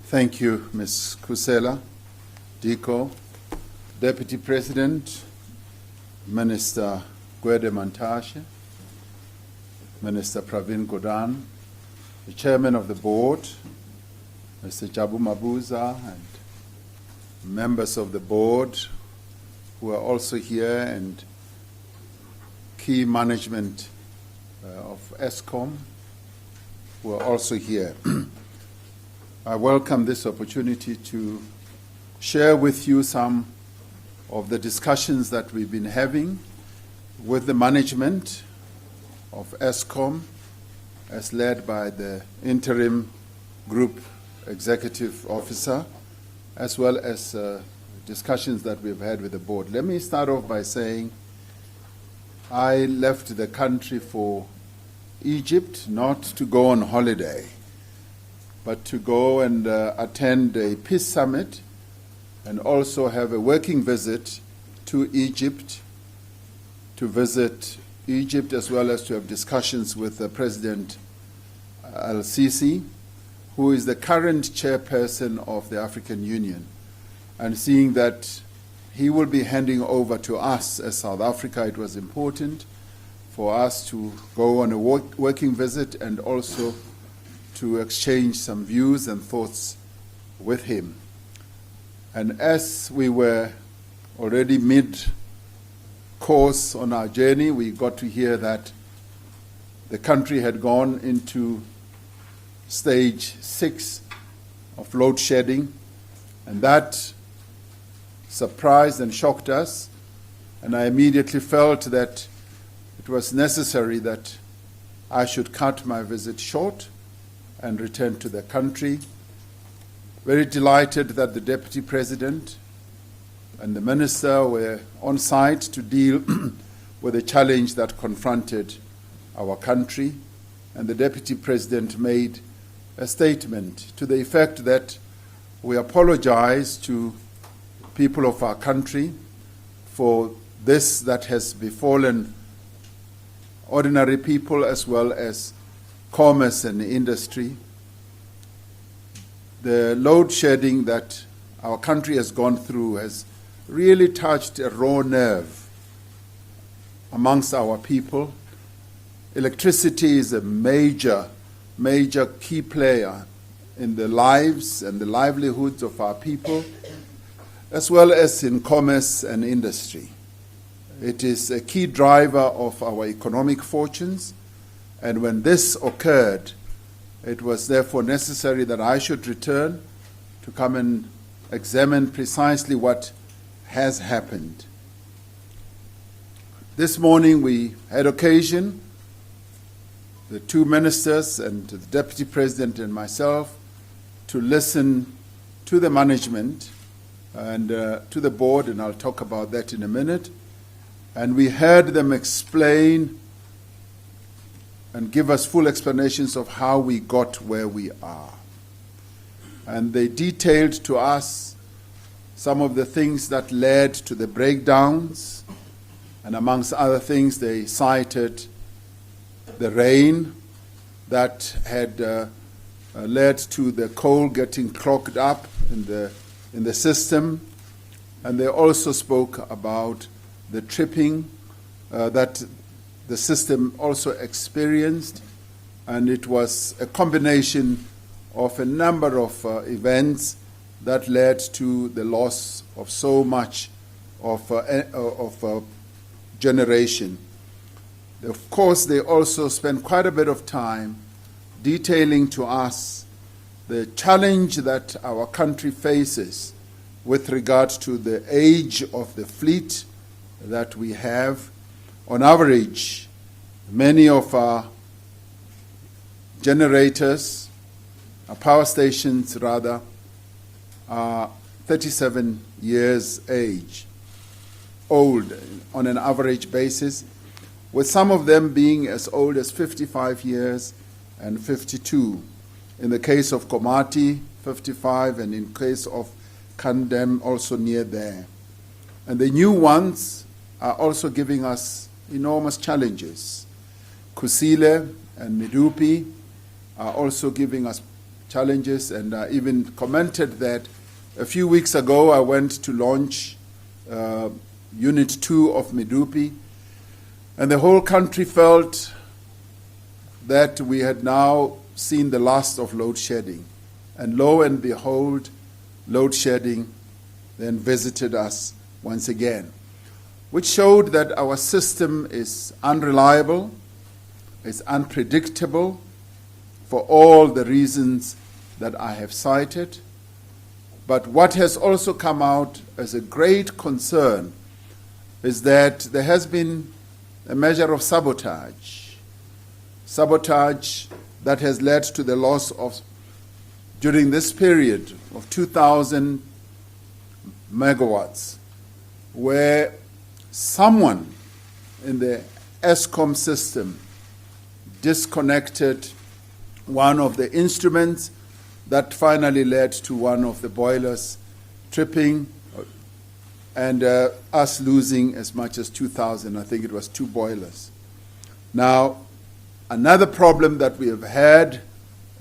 Thank you, Ms. Kusela, Diko, Deputy President, Minister Gwede Mantashe, Minister Pravin Gordhan, the Chairman of the Board, Mr. Jabu Mabuza, and members of the board who are also here, and key management of Eskom who are also here. I welcome this opportunity to share with you some of the discussions that we've been having with the management of Eskom, as led by the interim group executive officer, as well as discussions that we've had with the board. Let me start off by saying I left the country for Egypt, not to go on holiday, but to go and attend a peace summit and also have a working visit to Egypt, to visit Egypt as well as to have discussions with President al-Sisi, who is the current chairperson of the African Union, and seeing that he will be handing over to us as South Africa, it was important for us to go on a working visit and also to exchange some views and thoughts with him. And as we were already mid-course on our journey, we got to hear that the country had gone into stage 6 of load shedding, and that surprised and shocked us, and I immediately felt that it was necessary that I should cut my visit short and return to the country. Very delighted that the Deputy President and the Minister were on site to deal with the challenge that confronted our country, and the Deputy President made a statement to the effect that we apologize to people of our country for this that has befallen ordinary people as well as commerce and industry. The load shedding that our country has gone through has really touched a raw nerve amongst our people. Electricity is a major key player in the lives and the livelihoods of our people, as well as in commerce and industry. It is a key driver of our economic fortunes, and when this occurred, it was therefore necessary that I should return to come and examine precisely what has happened. This morning we had occasion, the two ministers and the Deputy President and myself, to listen to the management and to the board, and I'll talk about that in a minute. And we heard them explain and give us full explanations of how we got where we are. And they detailed to us some of the things that led to the breakdowns, and amongst other things they cited the rain that had led to the coal getting clogged up in the system, and they also spoke about the tripping that the system also experienced, and it was a combination of a number of events that led to the loss of so much of generation. Of course, they also spent quite a bit of time detailing to us the challenge that our country faces with regard to the age of the fleet that we have. On average, many of our generators, our power stations rather, are 37 years old on an average basis, with some of them being as old as 55 years and 52. In the case of Komati, 55, and in case of Kandem, also near there. And the new ones are also giving us enormous challenges. Kusile and Medupi are also giving us challenges, and I even commented that a few weeks ago I went to launch Unit 2 of Medupi, and the whole country felt that we had now seen the last of load shedding. And lo and behold, load shedding then visited us once again, which showed that our system is unreliable, is unpredictable for all the reasons that I have cited. But what has also come out as a great concern is that there has been a measure of sabotage that has led to the loss of, during this period, of 2,000 megawatts, where someone in the Eskom system disconnected one of the instruments that finally led to one of the boilers tripping and us losing as much as 2,000. I think it was 2 boilers. Now, another problem that we have had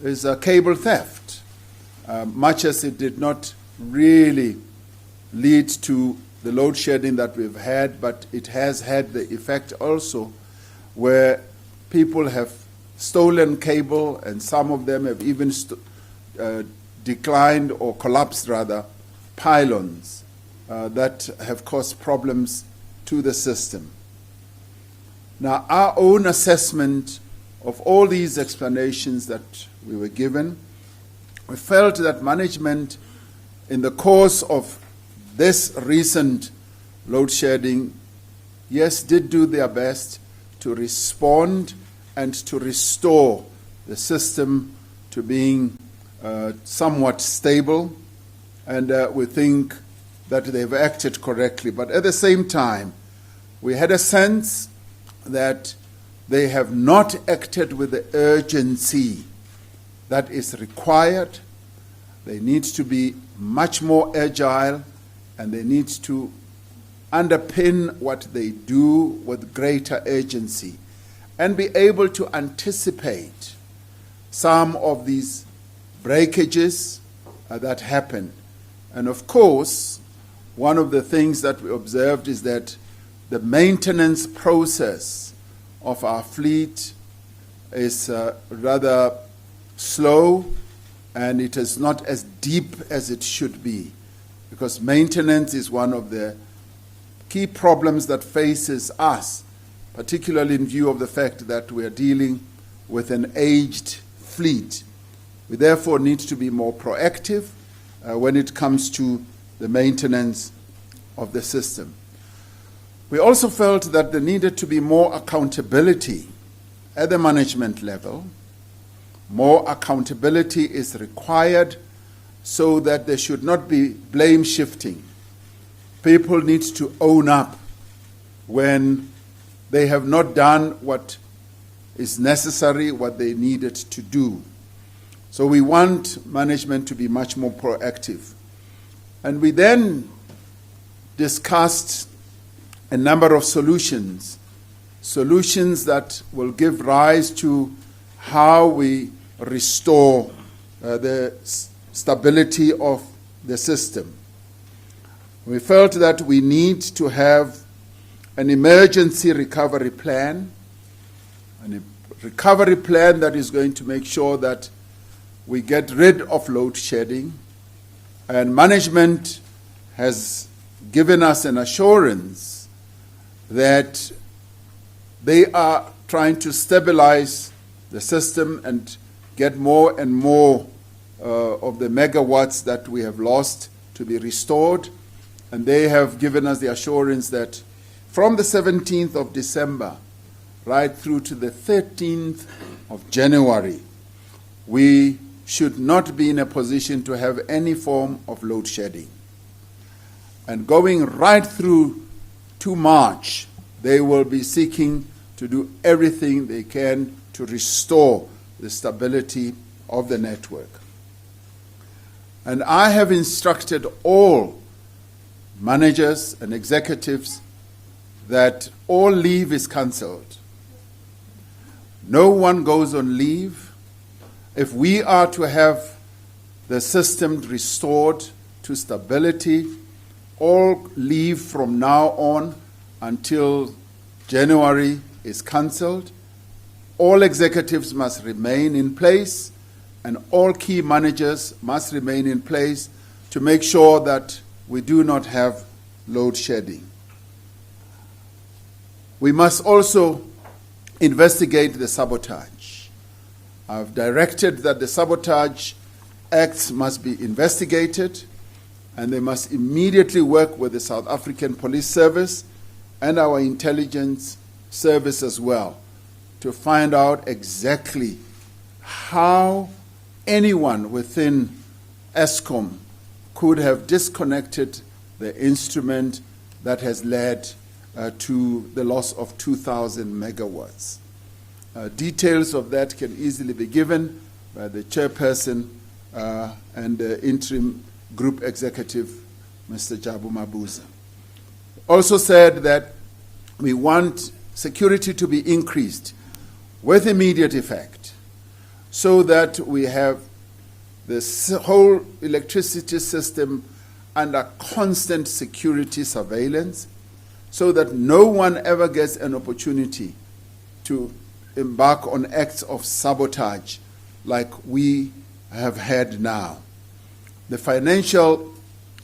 is cable theft. Much as it did not really lead to the load shedding that we've had, but it has had the effect also where people have stolen cable, and some of them have even declined or collapsed, rather, pylons that have caused problems to the system. Now, our own assessment of all these explanations that we were given, we felt that management, in the course of this recent load shedding, yes, did do their best to respond and to restore the system to being somewhat stable, and we think that they've acted correctly. But at the same time, we had a sense that they have not acted with the urgency that is required. They need to be much more agile, and they need to underpin what they do with greater urgency and be able to anticipate some of these breakages that happen. And of course, one of the things that we observed is that the maintenance process of our fleet is rather slow, and it is not as deep as it should be, because maintenance is one of the key problems that faces us, particularly in view of the fact that we are dealing with an aged fleet. We therefore need to be more proactive when it comes to the maintenance of the system. We also felt that there needed to be more accountability at the management level. More accountability is required so that there should not be blame shifting. People need to own up when they have not done what is necessary, what they needed to do. So we want management to be much more proactive. And we then discussed a number of solutions that will give rise to how we restore the stability of the system. We felt that we need to have an emergency recovery plan, a recovery plan that is going to make sure that we get rid of load shedding, and management has given us an assurance that they are trying to stabilize the system and get more and more of the megawatts that we have lost to be restored. And they have given us the assurance that from the 17th of December right through to the 13th of January, we should not be in a position to have any form of load shedding. And going right through to March, they will be seeking to do everything they can to restore the stability of the network. And I have instructed all managers and executives that all leave is cancelled. No one goes on leave. If we are to have the system restored to stability. All leave from now on until January is cancelled. All executives must remain in place, and all key managers must remain in place to make sure that we do not have load shedding. We must also investigate the sabotage. I've directed that the sabotage acts must be investigated, and they must immediately work with the South African Police Service and our intelligence service as well to find out exactly how anyone within Eskom could have disconnected the instrument that has led to the loss of 2,000 megawatts. Details of that can easily be given by the chairperson and the interim group executive, Mr. Jabu Mabuza. Also said that we want security to be increased with immediate effect so that we have this whole electricity system under constant security surveillance so that no one ever gets an opportunity to embark on acts of sabotage like we have had now. The financial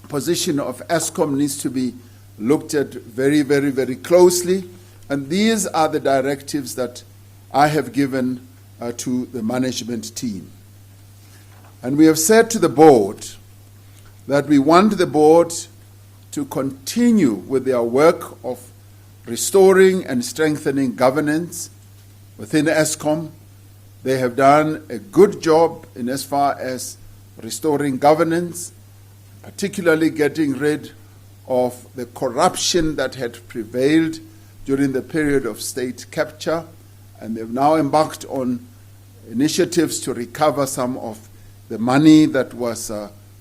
position of Eskom needs to be looked at very, very, very closely, and these are the directives that I have given to the management team. And we have said to the board that we want the board to continue with their work of restoring and strengthening governance within Eskom. They have done a good job in as far as restoring governance, particularly getting rid of the corruption that had prevailed during the period of state capture, and they've now embarked on initiatives to recover some of the money that was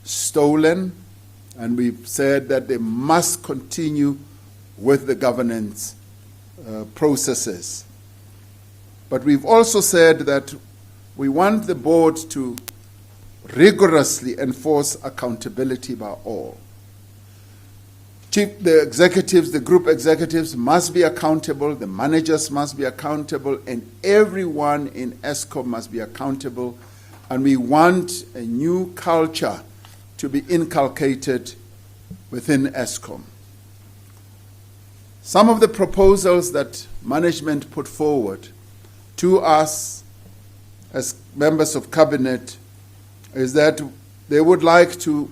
stolen, and we've said that they must continue with the governance processes. But we've also said that we want the board to rigorously enforce accountability by all. The executives, the group executives must be accountable, the managers must be accountable, and everyone in Eskom must be accountable. And we want a new culture to be inculcated within Eskom. Some of the proposals that management put forward to us as members of cabinet is that they would like to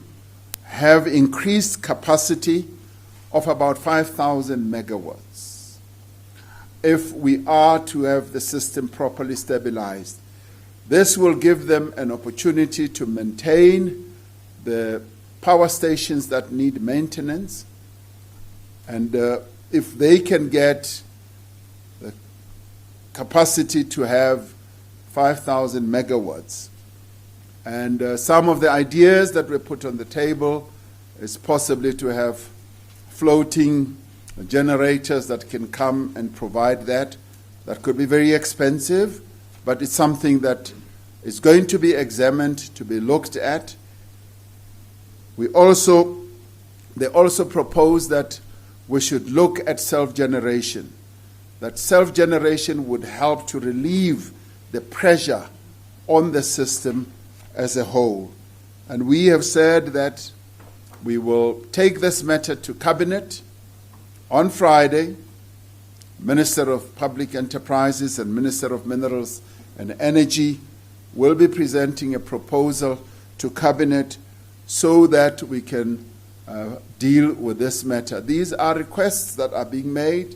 have increased capacity of about 5,000 megawatts if we are to have the system properly stabilized. This will give them an opportunity to maintain the power stations that need maintenance, and if they can get the capacity to have 5,000 megawatts. And some of the ideas that were put on the table is possibly to have floating generators that can come and provide that. That could be very expensive, but it's something that is going to be examined, to be looked at. They also propose that we should look at self-generation, that self-generation would help to relieve the pressure on the system as a whole. And we have said that we will take this matter to Cabinet on Friday. Minister of Public Enterprises and Minister of Minerals and Energy will be presenting a proposal to Cabinet so that we can deal with this matter. These are requests that are being made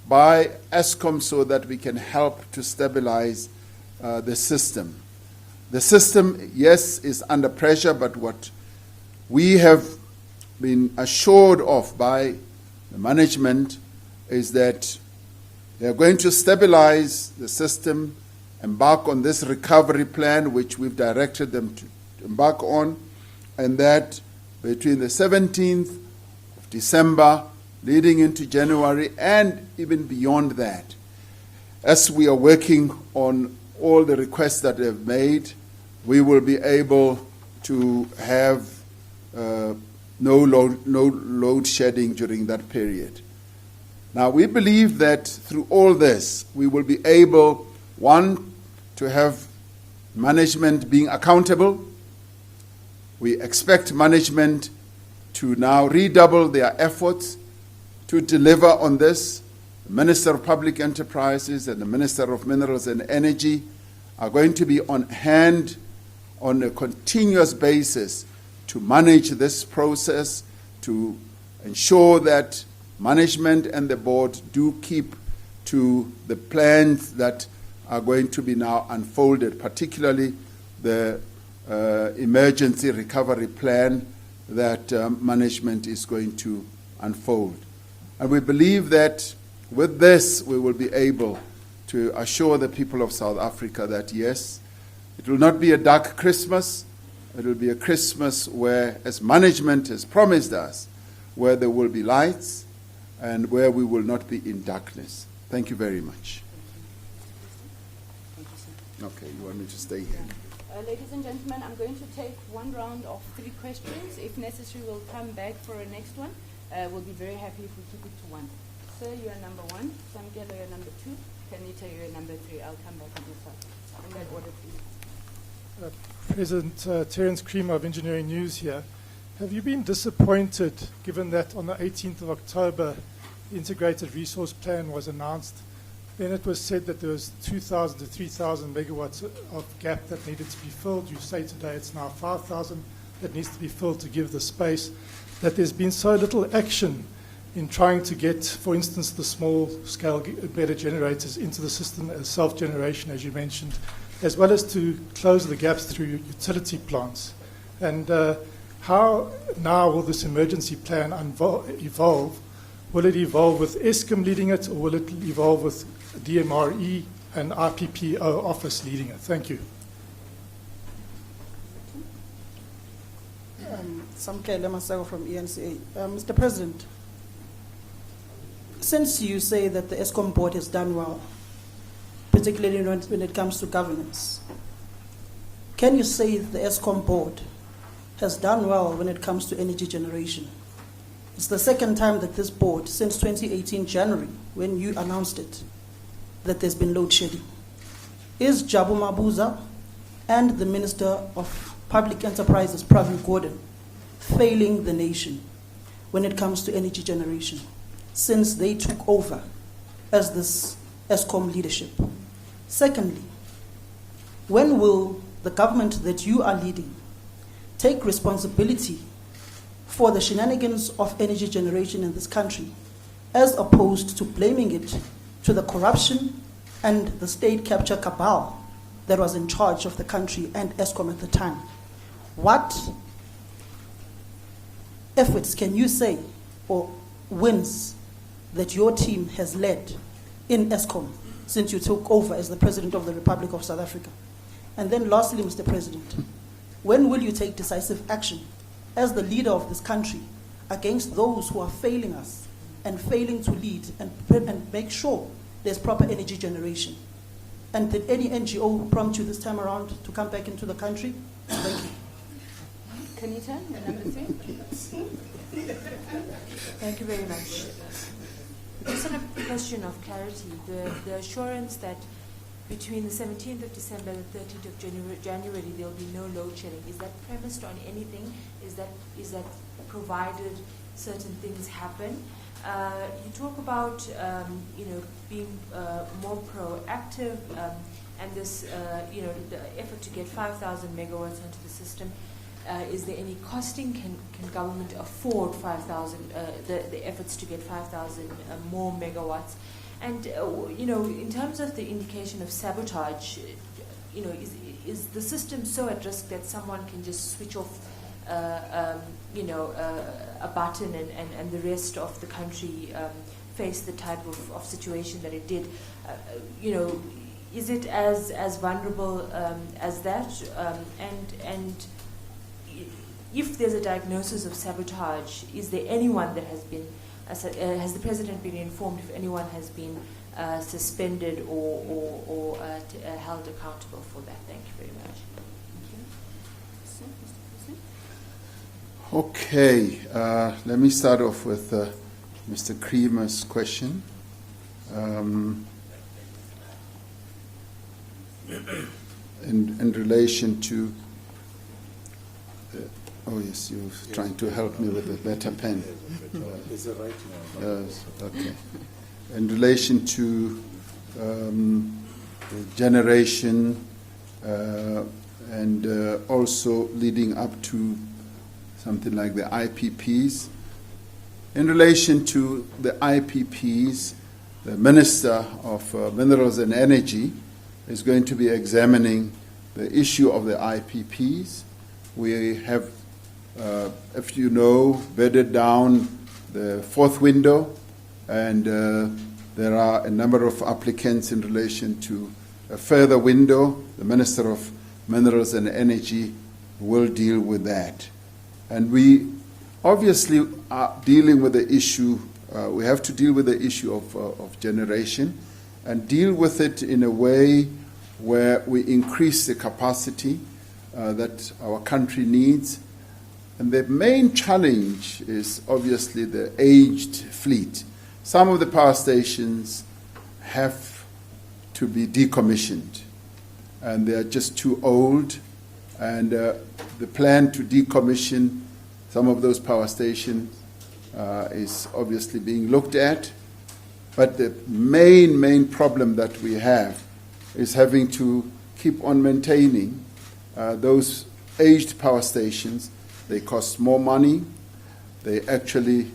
by Eskom so that we can help to stabilize the system. The system, yes, is under pressure, but what we have been assured of by the management is that they are going to stabilize the system, embark on this recovery plan, which we've directed them to embark on, and that between the 17th of December, leading into January, and even beyond that, as we are working on all the requests that they've made, we will be able to have no load shedding during that period. Now, we believe that through all this, we will be able, one, to have management being accountable. We expect management to now redouble their efforts to deliver on this. The Minister of Public Enterprises and the Minister of Minerals and Energy are going to be on hand on a continuous basis to manage this process, to ensure that management and the board do keep to the plans that are going to be now unfolded, particularly the emergency recovery plan that management is going to unfold. And we believe that with this, we will be able to assure the people of South Africa that, yes, it will not be a dark Christmas. It will be a Christmas where, as management has promised us, where there will be lights and where we will not be in darkness. Thank you very much. Thank you, sir. Okay, you want me to stay here? Ladies and gentlemen, I'm going to take one round of 3 questions. If necessary, we'll come back for a next one. We'll be very happy if we keep it to 1. Sir, you are number 1. Samkelo, you're number 2. Kanita, you're number 3. I'll come back on this side. In that order, please. President Terence Creamer of Engineering News here. Have you been disappointed, given that on the 18th of October, the Integrated Resource Plan was announced? Then it was said that there was 2,000 to 3,000 megawatts of gap that needed to be filled. You say today it's now 5,000 that needs to be filled to give the space. That there's been so little action in trying to get, for instance, the small-scale better generators into the system as self-generation, as you mentioned, as well as to close the gaps through utility plants. And how now will this emergency plan evolve? Will it evolve with Eskom leading it, or will it evolve with DMRE and RPPO office leading it? Thank you. Samkelo Masego from ENCA. Mr. President, since you say that the Eskom board has done well, particularly when it comes to governance, can you say the Eskom board has done well when it comes to energy generation? It's the second time that this board, since 2018 January, when you announced it, that there's been load shedding. Is Jabu Mabuza and the Minister of Public Enterprises, Pravin Gordhan, failing the nation when it comes to energy generation since they took over as this Eskom leadership? Secondly, when will the government that you are leading take responsibility for the shenanigans of energy generation in this country, as opposed to blaming it to the corruption and the state capture cabal that was in charge of the country and Eskom at the time? What efforts can you say, or wins, that your team has led in Eskom since you took over as the President of the Republic of South Africa? And then lastly, Mr. President, when will you take decisive action as the leader of this country against those who are failing us and failing to lead and make sure there's proper energy generation? And did any NGO prompt you this time around to come back into the country? Thank you. Kanita, you're number 3. Thank you very much. Just on a question of clarity, the assurance that between the 17th of December and the 13th of January there will be no load shedding, is that premised on anything? Is that provided certain things happen? You talk about being more proactive and this the effort to get 5,000 megawatts onto the system. Is there any costing? Can government afford 5,000? The efforts to get 5,000 more megawatts? And in terms of the indication of sabotage, is the system so at risk that someone can just switch off, a button and the rest of the country face the type of situation that it did? Is it as vulnerable as that? And if there's a diagnosis of sabotage, is there anyone that has been, has the President been informed if anyone has been suspended or held accountable for that? Thank you very much. Thank you. Sir, Mr. Jackson. Okay, let me start off with Mr. Creamer's question. In relation to, oh yes, you're trying to help me with a better pen. Is it right now? Yes, okay. In relation to the generation and also leading up to something like the IPPs. In relation to the IPPs, the Minister of Minerals and Energy is going to be examining the issue of the IPPs. We have, if you know, bedded down the fourth window, and there are a number of applicants in relation to a further window. The Minister of Minerals and Energy will deal with that. And we obviously are dealing with the issue, we have to deal with the issue of generation and deal with it in a way where we increase the capacity that our country needs. And the main challenge is obviously the aged fleet. Some of the power stations have to be decommissioned, and they are just too old. And the plan to decommission some of those power stations is obviously being looked at. But the main problem that we have is having to keep on maintaining those aged power stations. They cost more money. They actually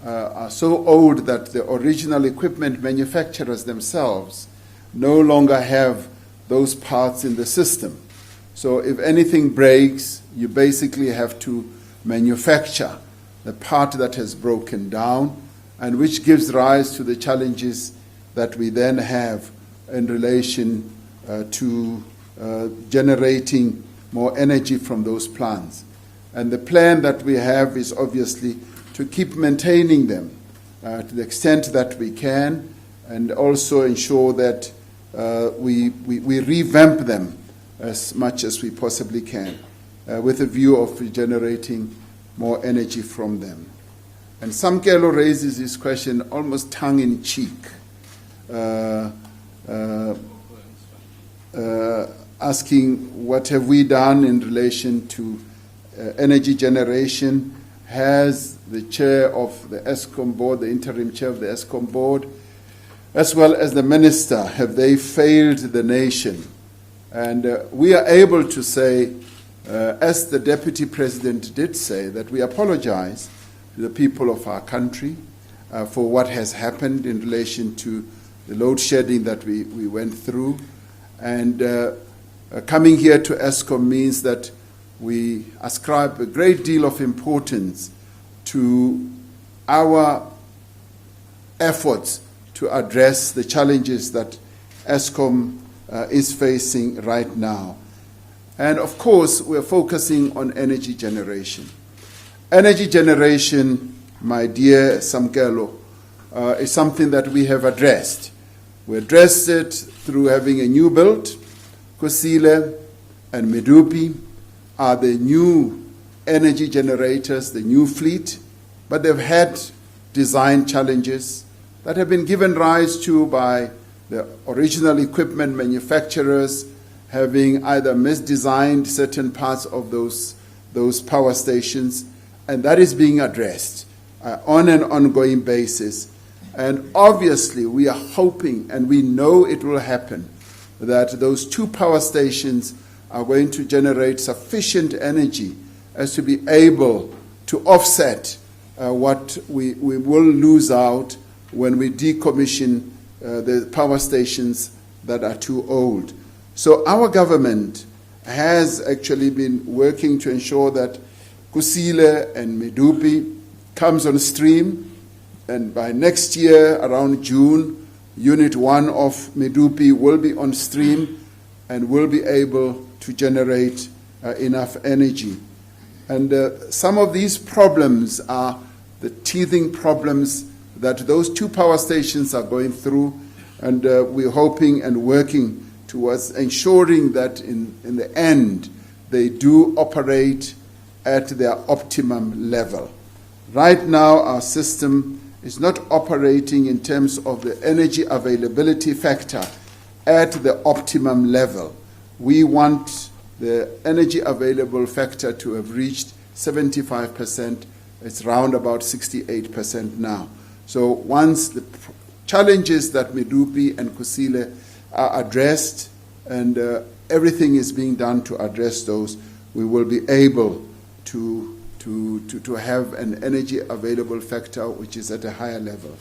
are so old that the original equipment manufacturers themselves no longer have those parts in the system. So if anything breaks, you basically have to manufacture the part that has broken down, and which gives rise to the challenges that we then have in relation to generating more energy from those plants. And the plan that we have is obviously to keep maintaining them to the extent that we can, and also ensure that we revamp them as much as we possibly can, with a view of generating more energy from them. And Samkelo raises this question almost tongue-in-cheek, asking what have we done in relation to energy generation. Has the chair of the Eskom board, the interim chair of the Eskom board, as well as the minister, have they failed the nation? And we are able to say, as the deputy president did say, that we apologize to the people of our country for what has happened in relation to the load shedding that we went through. And coming here to Eskom means that we ascribe a great deal of importance to our efforts to address the challenges that Eskom is facing right now. And of course, we're focusing on energy generation. Energy generation, my dear Samkelo, is something that we have addressed. We addressed it through having a new build. Kusile and Medupi are the new energy generators, the new fleet, but they've had design challenges that have been given rise to by the original equipment manufacturers having either misdesigned certain parts of those power stations, and that is being addressed on an ongoing basis. And obviously we are hoping, and we know it will happen, that those two power stations are going to generate sufficient energy as to be able to offset what we will lose out when we decommission the power stations that are too old. So our government has actually been working to ensure that Kusile and Medupi comes on stream, and by next year, around June, Unit 1 of Medupi will be on stream and will be able to generate enough energy. And some of these problems are the teething problems that those two power stations are going through, and we're hoping and working towards ensuring that in the end they do operate at their optimum level. Right now, our system is not operating in terms of the energy availability factor at the optimum level. We want the energy available factor to have reached 75%. It's round about 68% now. So once the challenges that Medupi and Kusile are addressed and everything is being done to address those, we will be able to have an energy available factor which is at a higher level.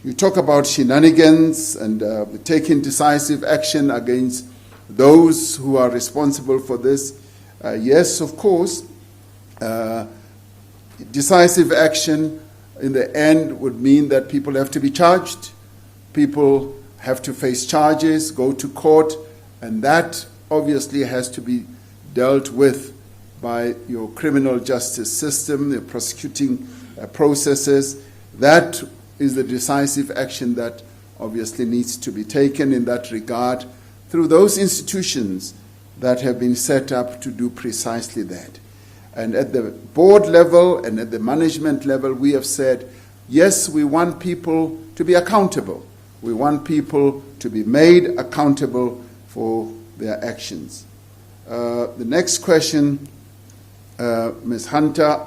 You talk about shenanigans and taking decisive action against those who are responsible for this. Yes, of course, decisive action in the end would mean that people have to be charged, people have to face charges, go to court, and that obviously has to be dealt with by your criminal justice system, the prosecuting processes. That is the decisive action that obviously needs to be taken in that regard through those institutions that have been set up to do precisely that. And at the board level and at the management level, we have said, yes, we want people to be accountable. We want people to be made accountable for their actions. The next question, Ms. Hunter,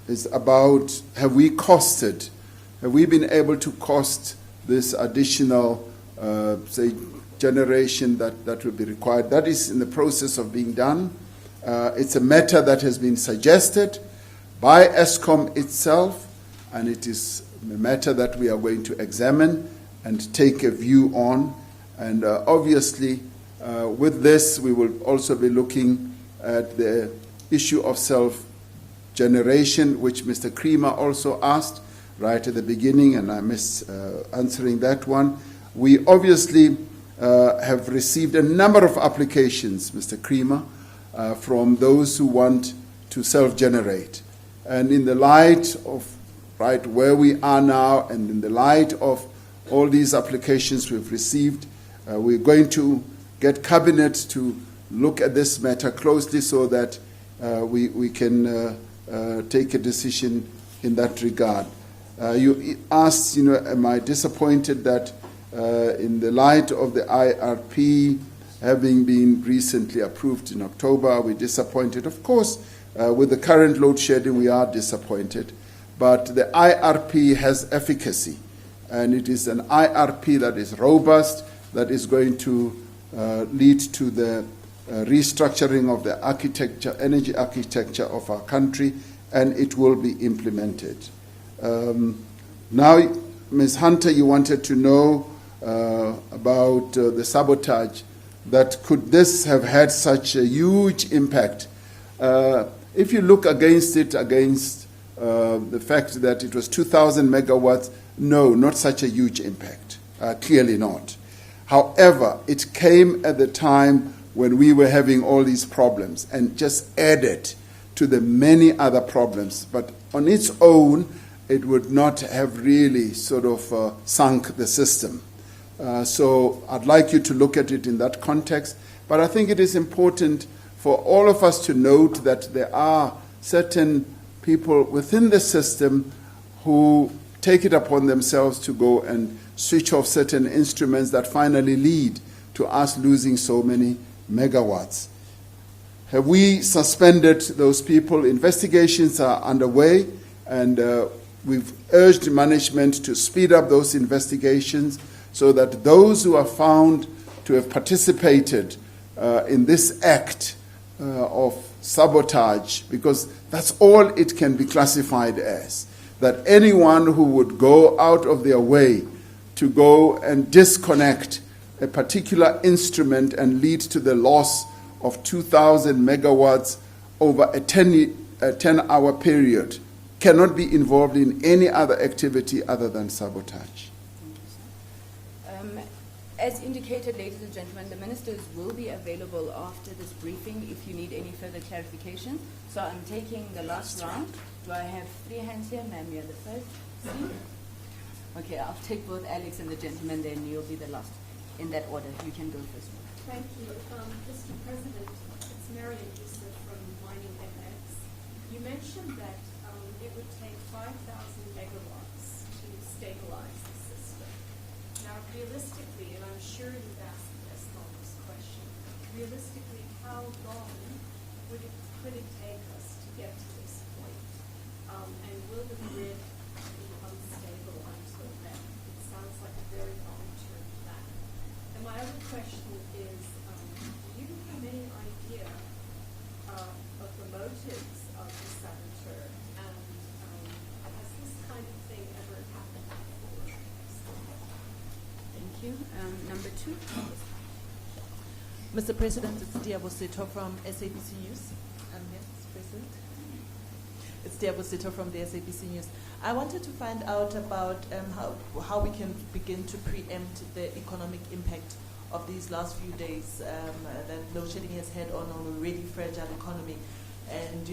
is about have we been able to cost this additional, generation that will be required? That is in the process of being done. It's a matter that has been suggested by Eskom itself, and it is a matter that we are going to examine and take a view on. And obviously, with this, we will also be looking at the issue of self-generation, which Mr. Creamer also asked right at the beginning, and I missed answering that one. We obviously have received a number of applications, Mr. Creamer, from those who want to self-generate. And in the light of where we are now, and in the light of all these applications we've received, we're going to get Cabinet to look at this matter closely so that we can take a decision in that regard. You asked, am I disappointed that in the light of the IRP having been recently approved in October, are we disappointed? Of course, with the current load shedding, we are disappointed. But the IRP has efficacy, and it is an IRP that is robust, that is going to lead to the restructuring of the architecture, energy architecture of our country, and it will be implemented. Now, Ms. Hunter, you wanted to know about the sabotage. That could this have had such a huge impact? If you look against the fact that it was 2,000 megawatts, no, not such a huge impact, clearly not. However, it came at the time when we were having all these problems and just added to the many other problems. But on its own, it would not have really sort of sunk the system. So I'd like you to look at it in that context. But I think it is important for all of us to note that there are certain people within the system who take it upon themselves to go and switch off certain instruments that finally lead to us losing so many megawatts. Have we suspended those people? Investigations are underway, and we've urged management to speed up those investigations so that those who are found to have participated in this act of sabotage, because that's all it can be classified as, that anyone who would go out of their way to go and disconnect a particular instrument and lead to the loss of 2,000 megawatts over a 10-hour period cannot be involved in any other activity other than sabotage. As indicated, ladies and gentlemen, the ministers will be available after this briefing if you need any further clarification. So I'm taking the last round. Do I have 3 hands here? Ma'am, you're the first. Okay, I'll take both Alex and the gentleman, then you'll be the last. In that order, you can go first. Thank you. Mr. President, it's Marian Yusuf from Mining mentioned that it would take 5,000 megawatts to stabilize the system. Now, realistically, and I'm sure you've asked Eskom this question, realistically, how long could it take us to get to this point? And will the grid be unstable until then? It sounds like a very long-term plan. And my other question is, do you have any idea of the motives of the saboteur, and has this kind of thing ever happened before? Thank you. Number 2. Mr. President, it's Diabo Sito from SABC News. I'm here, Mr. President. It's Diabo Sito from the SABC News. I wanted to find out about how we can begin to preempt the economic impact of these last few days that load shedding has had on an already fragile economy, and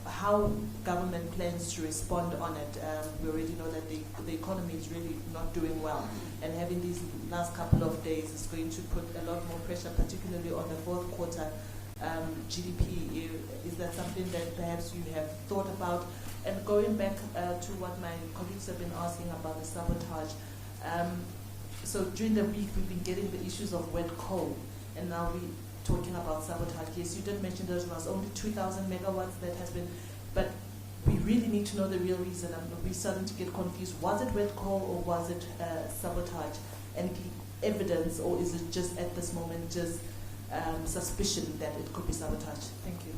how government plans to respond on it. We already know that the economy is really not doing well, and having these last couple of days is going to put a lot more pressure, particularly on the fourth quarter GDP. Is that something that perhaps you have thought about? And going back to what my colleagues have been asking about the sabotage. So during the week, we've been getting the issues of wet coal, and now we're talking about sabotage. Yes, you did mention there was only 2,000 megawatts that has been, but we really need to know the real reason. We're starting to get confused. Was it wet coal or was it sabotage? Any evidence, or is it just at this moment just suspicion that it could be sabotage? Thank you.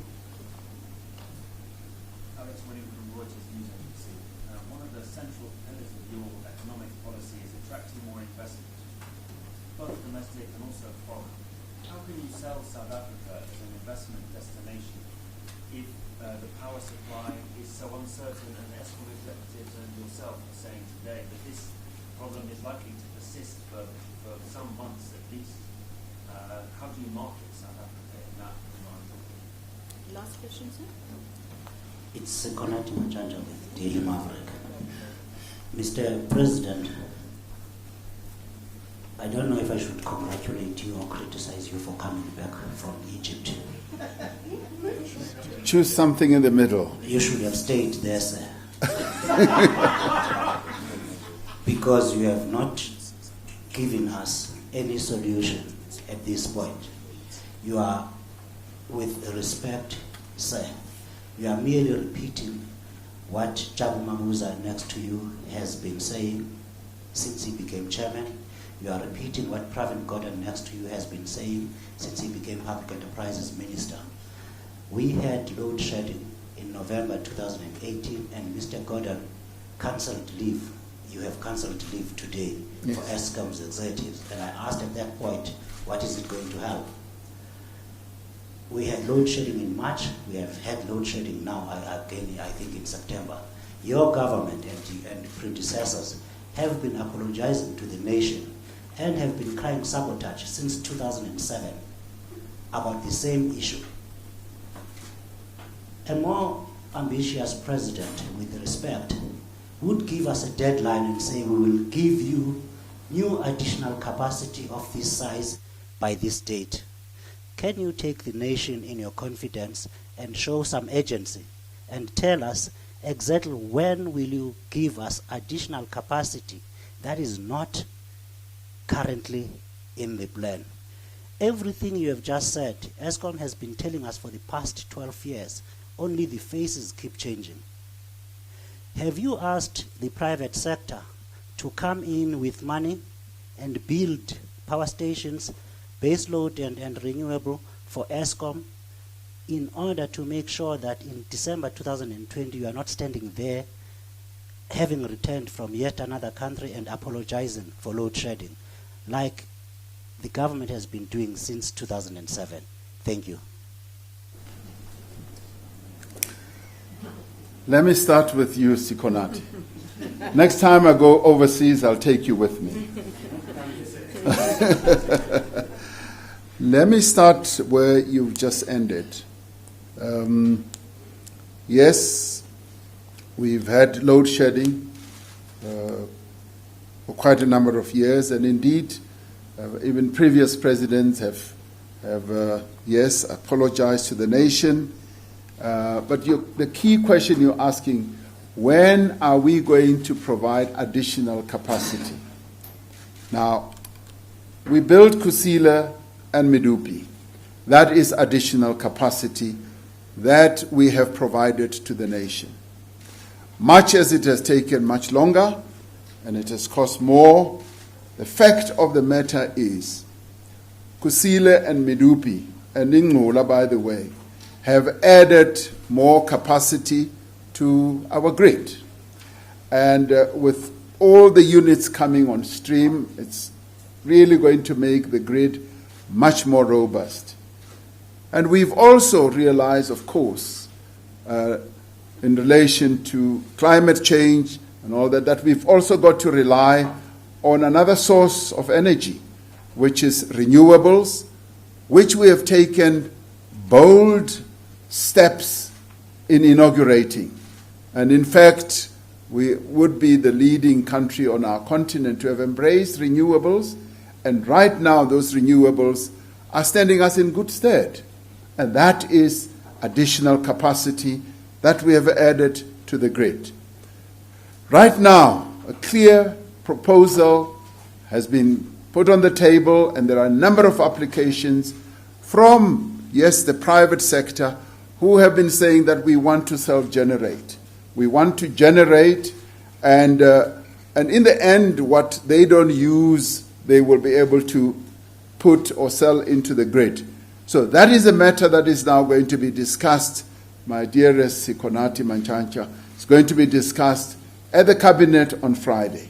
Alex William from Reuters News Agency. One of the central pillars of your economic policy is attracting more investment, both domestic and also foreign. How can you sell South Africa as an investment destination if the power supply is so uncertain, and the Eskom executives and yourself are saying today that this problem is likely to persist for some months at least? How do you market South Africa in that environment? Last question, sir. It's Konati Machanja with Daily Maverick. Mr. President, I don't know if I should congratulate you or criticize you for coming back from Egypt. Choose something in the middle. You should have stayed there, sir. Because you have not given us any solution at this point. You are, with respect, sir, you are merely repeating what Jabu Mamuza next to you has been saying since he became chairman. You are repeating what Pravin Gordhan next to you has been saying since he became Public Enterprises Minister. We had load shedding in November 2018, and Mr. Gordhan cancelled leave. You have cancelled leave today for Eskom's executives. And I asked at that point, what is it going to help? We had load shedding in March. We have had load shedding now, again, I think in September. Your government and predecessors have been apologizing to the nation and have been crying sabotage since 2007 about the same issue. A more ambitious president, with respect, would give us a deadline and say, we will give you new additional capacity of this size by this date. Can you take the nation in your confidence and show some agency and tell us exactly when will you give us additional capacity that is not currently in the plan? Everything you have just said, Eskom has been telling us for the past 12 years, only the faces keep changing. Have you asked the private sector to come in with money and build power stations, baseload and renewable for Eskom, in order to make sure that in December 2020 you are not standing there having returned from yet another country and apologizing for load shedding, like the government has been doing since 2007? Thank you. Let me start with you, Sikonati. Next time I go overseas, I'll take you with me. Let me start where you've just ended. Yes, we've had load shedding for quite a number of years, and indeed, even previous presidents have yes, apologized to the nation But the key question you're asking, when are we going to provide additional capacity? Now, we built Kusile and Medupi. That is additional capacity that we have provided to the nation. Much as it has taken much longer and it has cost more, the fact of the matter is Kusile and Medupi, and Ingula, by the way, have added more capacity to our grid. And with all the units coming on stream, it's really going to make the grid much more robust. And we've also realized, of course, in relation to climate change and all that, that we've also got to rely on another source of energy, which is renewables, which we have taken bold steps in inaugurating. And in fact, we would be the leading country on our continent to have embraced renewables, and right now those renewables are standing us in good stead. And that is additional capacity that we have added to the grid. Right now, a clear proposal has been put on the table, and there are a number of applications from, yes, the private sector, who have been saying that we want to self-generate. We want to generate, and in the end, what they don't use, they will be able to put or sell into the grid. So that is a matter that is now going to be discussed. My dearest Sikonati Manchancha, it's going to be discussed at the Cabinet on Friday.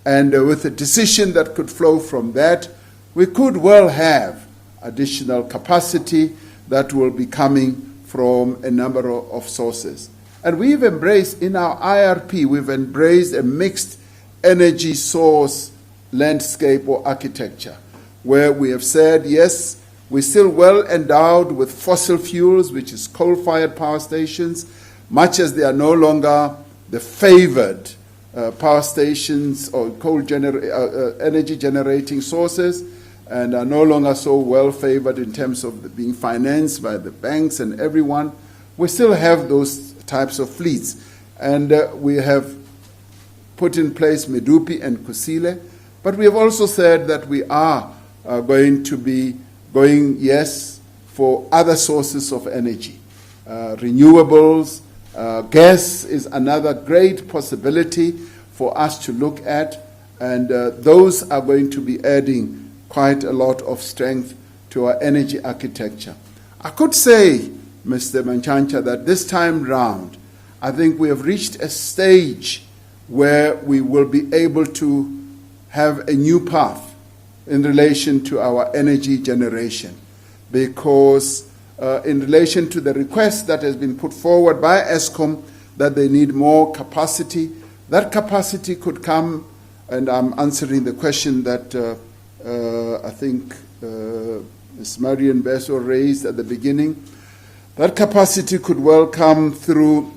And with a decision that could flow from that, we could well have additional capacity that will be coming from a number of sources. And we've embraced, in our IRP, we've embraced a mixed energy source landscape or architecture, where we have said, yes, we're still well endowed with fossil fuels, which is coal-fired power stations, much as they are no longer the favored power stations or energy generating sources, and are no longer so well favored in terms of being financed by the banks and everyone. We still have those types of fleets. And we have put in place Medupi and Kusile, but we have also said that we are going to be going, yes, for other sources of energy. Renewables, gas is another great possibility for us to look at, and those are going to be adding quite a lot of strength to our energy architecture. I could say, Mr. Manchancha, that this time round, I think we have reached a stage where we will be able to have a new path in relation to our energy generation, because in relation to the request that has been put forward by Eskom that they need more capacity, that capacity could come, and I'm answering the question that I think Ms. Marian Beso raised at the beginning. That capacity could well come through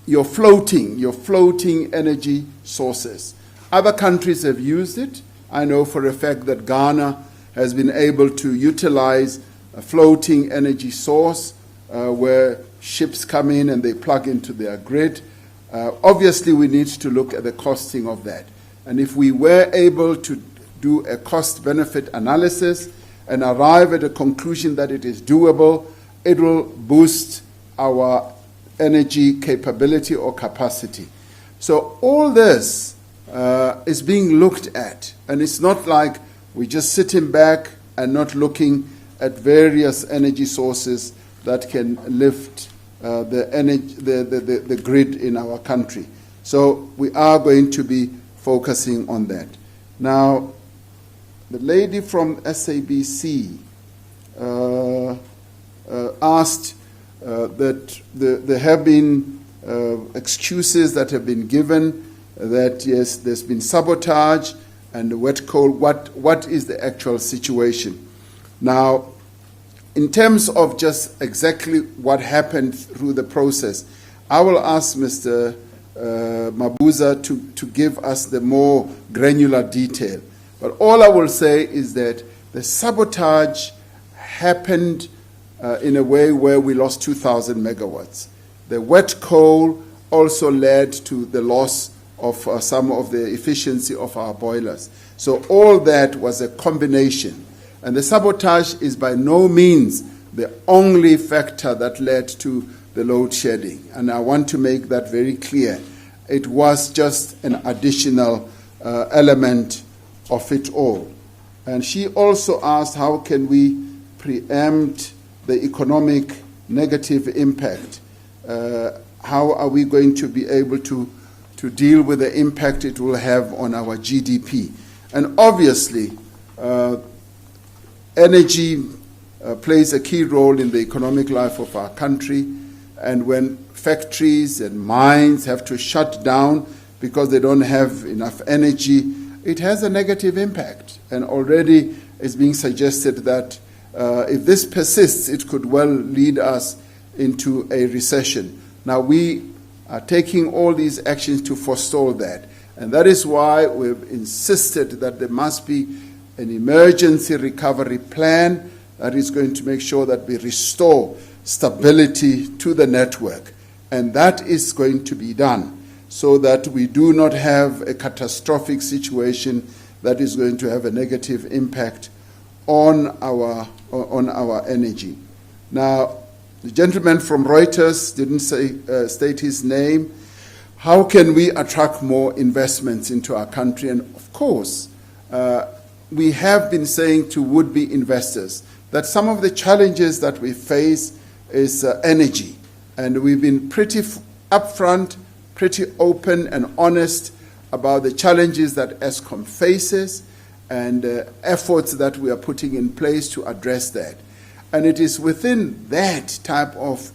your floating energy sources. Other countries have used it. I know for a fact that Ghana has been able to utilize a floating energy source where ships come in and they plug into their grid. Obviously, we need to look at the costing of that. And if we were able to do a cost-benefit analysis and arrive at a conclusion that it is doable, it will boost our energy capability or capacity. So all this is being looked at, and it's not like we're just sitting back and not looking at various energy sources that can lift the grid in our country. So we are going to be focusing on that. Now, the lady from SABC asked that there have been excuses that have been given that, yes, there's been sabotage and wet coal. What is the actual situation? Now, in terms of just exactly what happened through the process, I will ask Mr. Mabuza to give us the more granular detail. But all I will say is that the sabotage happened in a way where we lost 2,000 megawatts. The wet coal also led to the loss of some of the efficiency of our boilers. So all that was a combination. And the sabotage is by no means the only factor that led to the load shedding. And I want to make that very clear. It was just an additional element of it all. And she also asked, how can we preempt the economic negative impact? How are we going to be able to deal with the impact it will have on our GDP? And obviously, energy plays a key role in the economic life of our country. And when factories and mines have to shut down because they don't have enough energy, it has a negative impact. And already it's being suggested that if this persists, it could well lead us into a recession. Now, we are taking all these actions to forestall that. And that is why we've insisted that there must be an emergency recovery plan that is going to make sure that we restore stability to the network. And that is going to be done so that we do not have a catastrophic situation that is going to have a negative impact on our energy. Now, the gentleman from Reuters didn't state his name. How can we attract more investments into our country? And of course, we have been saying to would-be investors that some of the challenges that we face is energy. And we've been pretty upfront, pretty open and honest about the challenges that Eskom faces and efforts that we are putting in place to address that. And it is within that type of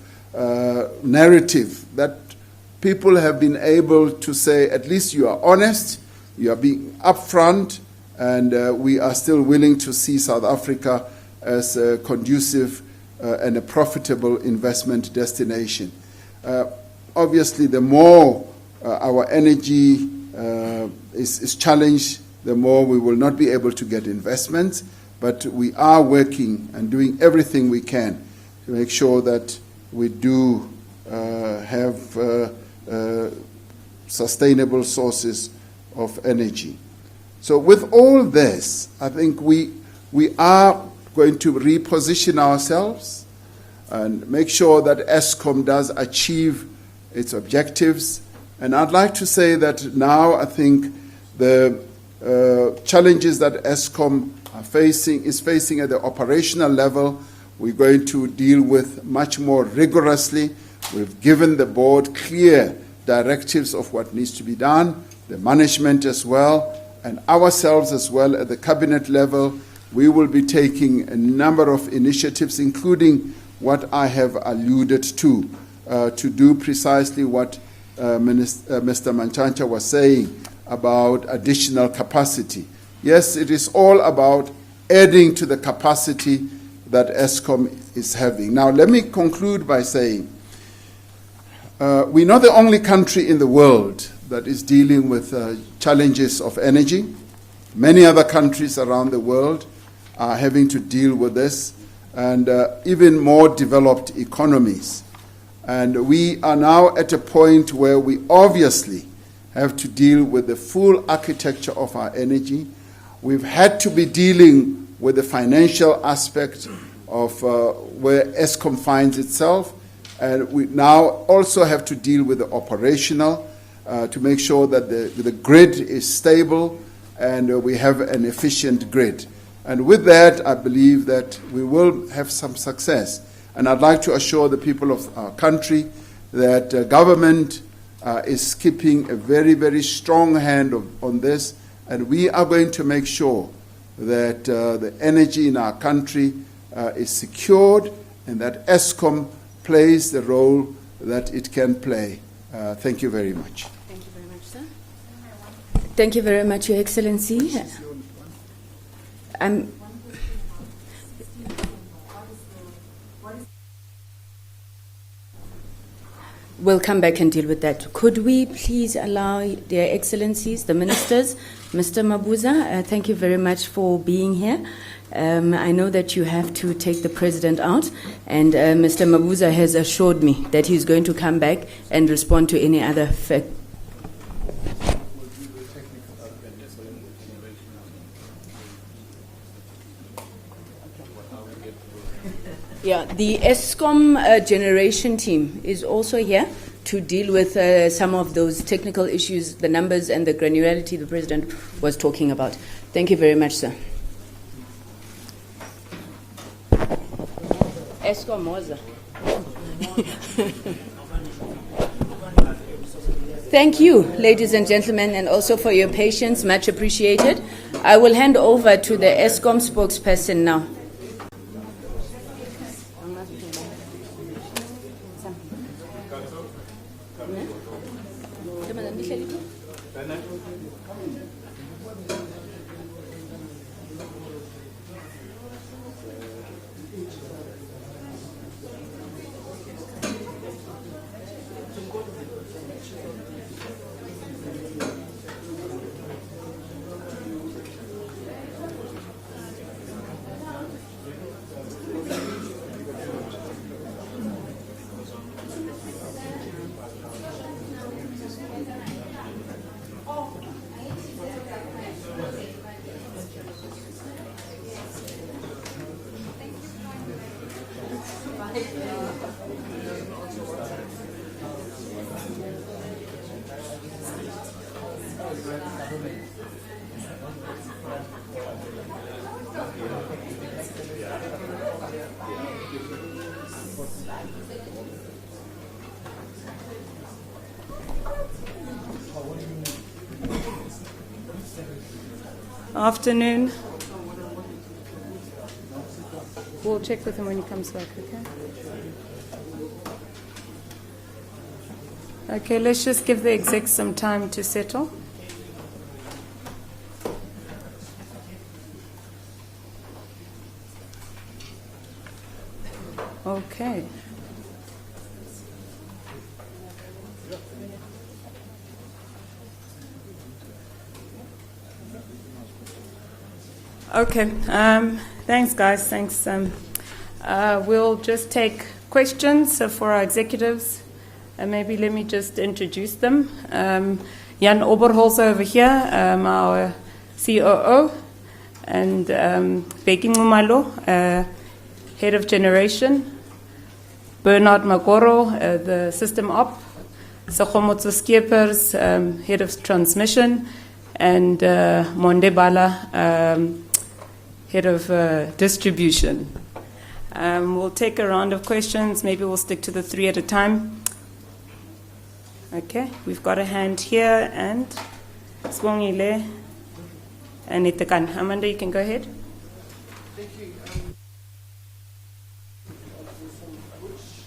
narrative that people have been able to say, at least you are honest, you are being upfront, and we are still willing to see South Africa as a conducive and a profitable investment destination. Obviously, the more our energy is challenged, the more we will not be able to get investments. But we are working and doing everything we can to make sure that we do have sustainable sources of energy. So with all this, I think we are going to reposition ourselves and make sure that Eskom does achieve its objectives. And I'd like to say that now I think the challenges that Eskom is facing at the operational level, we're going to deal with much more rigorously. We've given the board clear directives of what needs to be done, the management as well, and ourselves as well at the cabinet level. We will be taking a number of initiatives, including what I have alluded to do precisely what Mr. Mantshantsha was saying about additional capacity. Yes, it is all about adding to the capacity that Eskom is having. Now, let me conclude by saying we're not the only country in the world that is dealing with challenges of energy. Many other countries around the world are having to deal with this, and even more developed economies. And we are now at a point where we obviously have to deal with the full architecture of our energy. We've had to be dealing with the financial aspect of where Eskom finds itself, and we now also have to deal with the operational to make sure that the grid is stable and we have an efficient grid. And with that, I believe that we will have some success. And I'd like to assure the people of our country that government is keeping a very, very strong hand on this, and we are going to make sure that the energy in our country is secured and that Eskom plays the role that it can play. Thank you very much. Thank you very much, sir. Thank you very much, Your Excellency. we'll come back and deal with that. Could we please allow their excellencies, the ministers, Mr. Mabuza, thank you very much for being here. I know that you have to take the president out, and Mr. Mabuza has assured me that he's going to come back and respond to any other fact. Yeah, the Eskom generation team is also here to deal with some of those technical issues, the numbers and the granularity the president was talking about. Thank you very much, sir. Eskom was. Thank you, ladies and gentlemen, and also for your patience, much appreciated. I will hand over to the Eskom spokesperson now. Afternoon. We'll check with him when he comes back, okay? Okay, let's just give the execs some time to settle. Okay. Okay, thanks guys, thanks. We'll just take questions for our executives. Maybe let me just introduce them. Jan Oberholzer over here, our COO, and Becky Ngumalo, Head of Generation, Bernard Magoro, the System Op, Sakgomotso Skeepers, Head of Transmission, and Monde Bala, Head of Distribution. We'll take a round of questions. Maybe we'll stick to the 3 at a time. Okay, we've got a hand here, and Sibongile and Itekan. Amanda, you can go ahead. Thank you. Which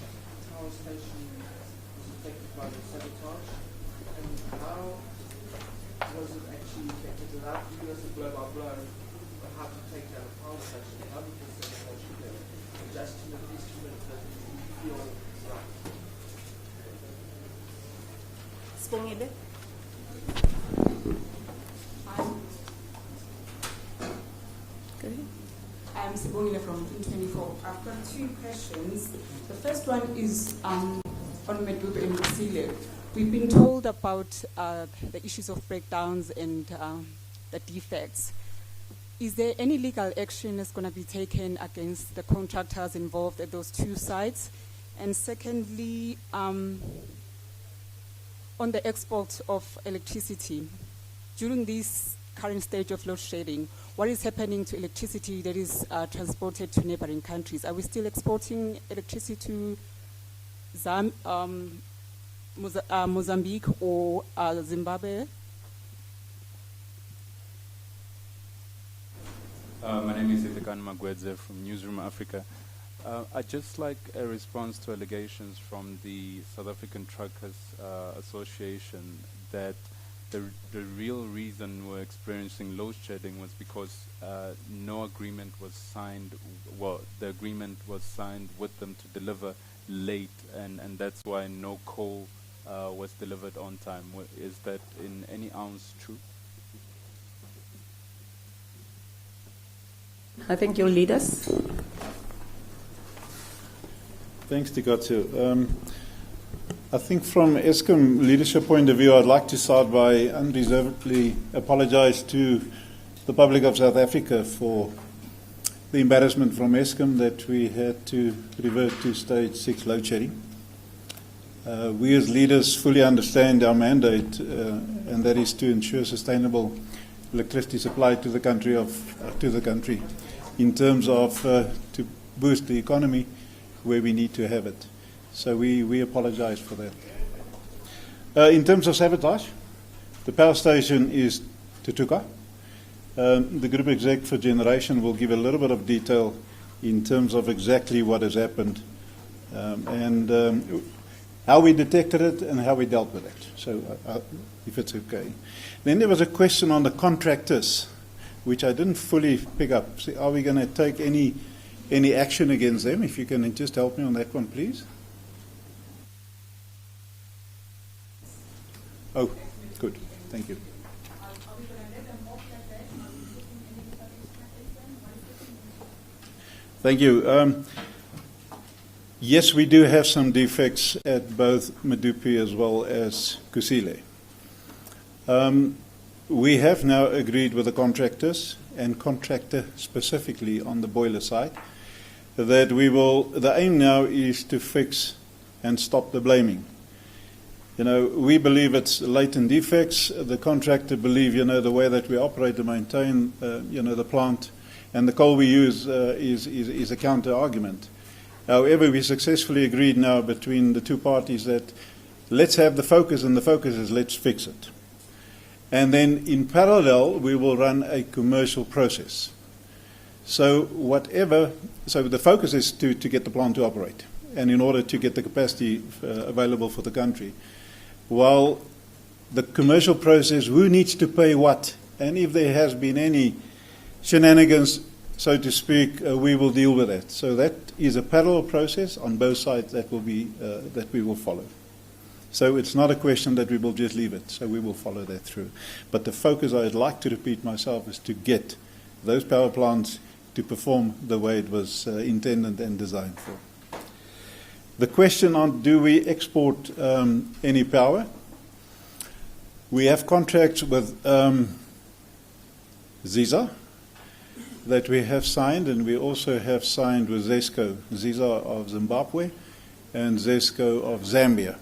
power station was affected by the sabotage, and how was it actually affected? Without you as a blow-by-blow, how to take down a power station? How did the sabotage occur? Just to the instrument that you feel right. Sibongile. Go ahead. I'm Sibongile from 24. I've got 2 questions. The first one is on Medupe and Kusile. We've been told about the issues of breakdowns and the defects. Is there any legal action that's going to be taken against the contractors involved at those 2 sites? And secondly, on the export of electricity, during this current stage of load shedding, what is happening to electricity that is transported to neighboring countries? Are we still exporting electricity to Mozambique or Zimbabwe? My name is Itekan Magwedze from Newsroom Africa. I'd just like a response to allegations from the South African Truckers Association that the real reason we're experiencing load shedding was because no agreement was signed. Well, the agreement was signed with them to deliver late, and that's why no coal was delivered on time. Is that in any ounce true? I think you'll lead us. Thanks, Tikatsu. I think from Eskom leadership point of view, I'd like to start by unreservedly apologize to the public of South Africa for the embarrassment from Eskom that we had to revert to stage 6 load shedding. We as leaders fully understand our mandate, and that is to ensure sustainable electricity supply to the country in terms of to boost the economy where we need to have it. So we apologize for that. In terms of sabotage, the power station is Tutuka. The group exec for generation will give a little bit of detail in terms of exactly what has happened and how we detected it and how we dealt with it. So if it's okay. Then there was a question on the contractors, which I didn't fully pick up. So are we going to take any action against them? If you can just help me on that one, please. Oh, good. Thank you. Thank you. Yes, we do have some defects at both Medupi as well as Kusile. We have now agreed with the contractors and contractor specifically on the boiler side that the aim now is to fix and stop the blaming. We believe it's latent defects. The contractor believe, the way that we operate and maintain, the plant and the coal we use is a counter argument. However, we successfully agreed now between the two parties that let's have the focus, and the focus is let's fix it. And then in parallel, we will run a commercial process. So the focus is to get the plant to operate, and in order to get the capacity available for the country. While the commercial process, who needs to pay what, and if there has been any shenanigans, so to speak, we will deal with that. So that is a parallel process on both sides that we will follow. So it's not a question that we will just leave it. So we will follow that through. But the focus, I'd like to repeat myself, is to get those power plants to perform the way it was intended and designed for. The question on do we export any power? We have contracts with ZISA that we have signed, and we also have signed with ZESCO, ZISA of Zimbabwe and ZESCO of Zambia.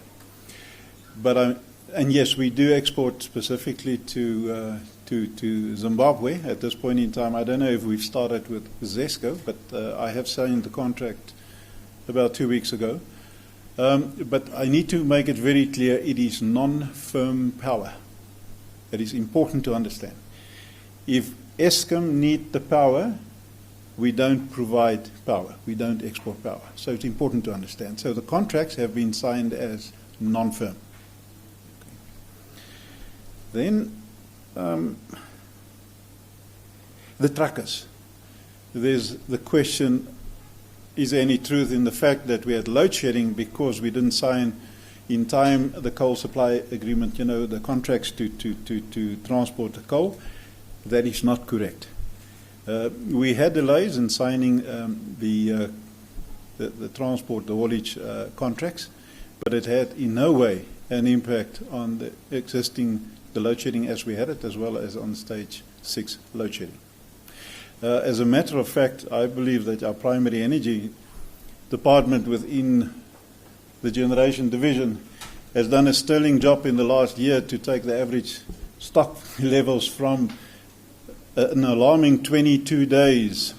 And yes, we do export specifically to Zimbabwe at this point in time. I don't know if we've started with ZESCO, but I have signed the contract about 2 weeks ago. But I need to make it very clear, it is non-firm power. It is important to understand. If Eskom need the power, we don't provide power. We don't export power. So it's important to understand. So the contracts have been signed as non-firm. Then the truckers. There's the question, is there any truth in the fact that we had load shedding because we didn't sign in time the coal supply agreement, the contracts to transport the coal? That is not correct. We had delays in signing the transport, the haulage contracts, but it had in no way an impact on the load shedding as we had it, as well as on stage 6 load shedding. As a matter of fact, I believe that our primary energy department within the generation division has done a sterling job in the last year to take the average stock levels from an alarming 22 days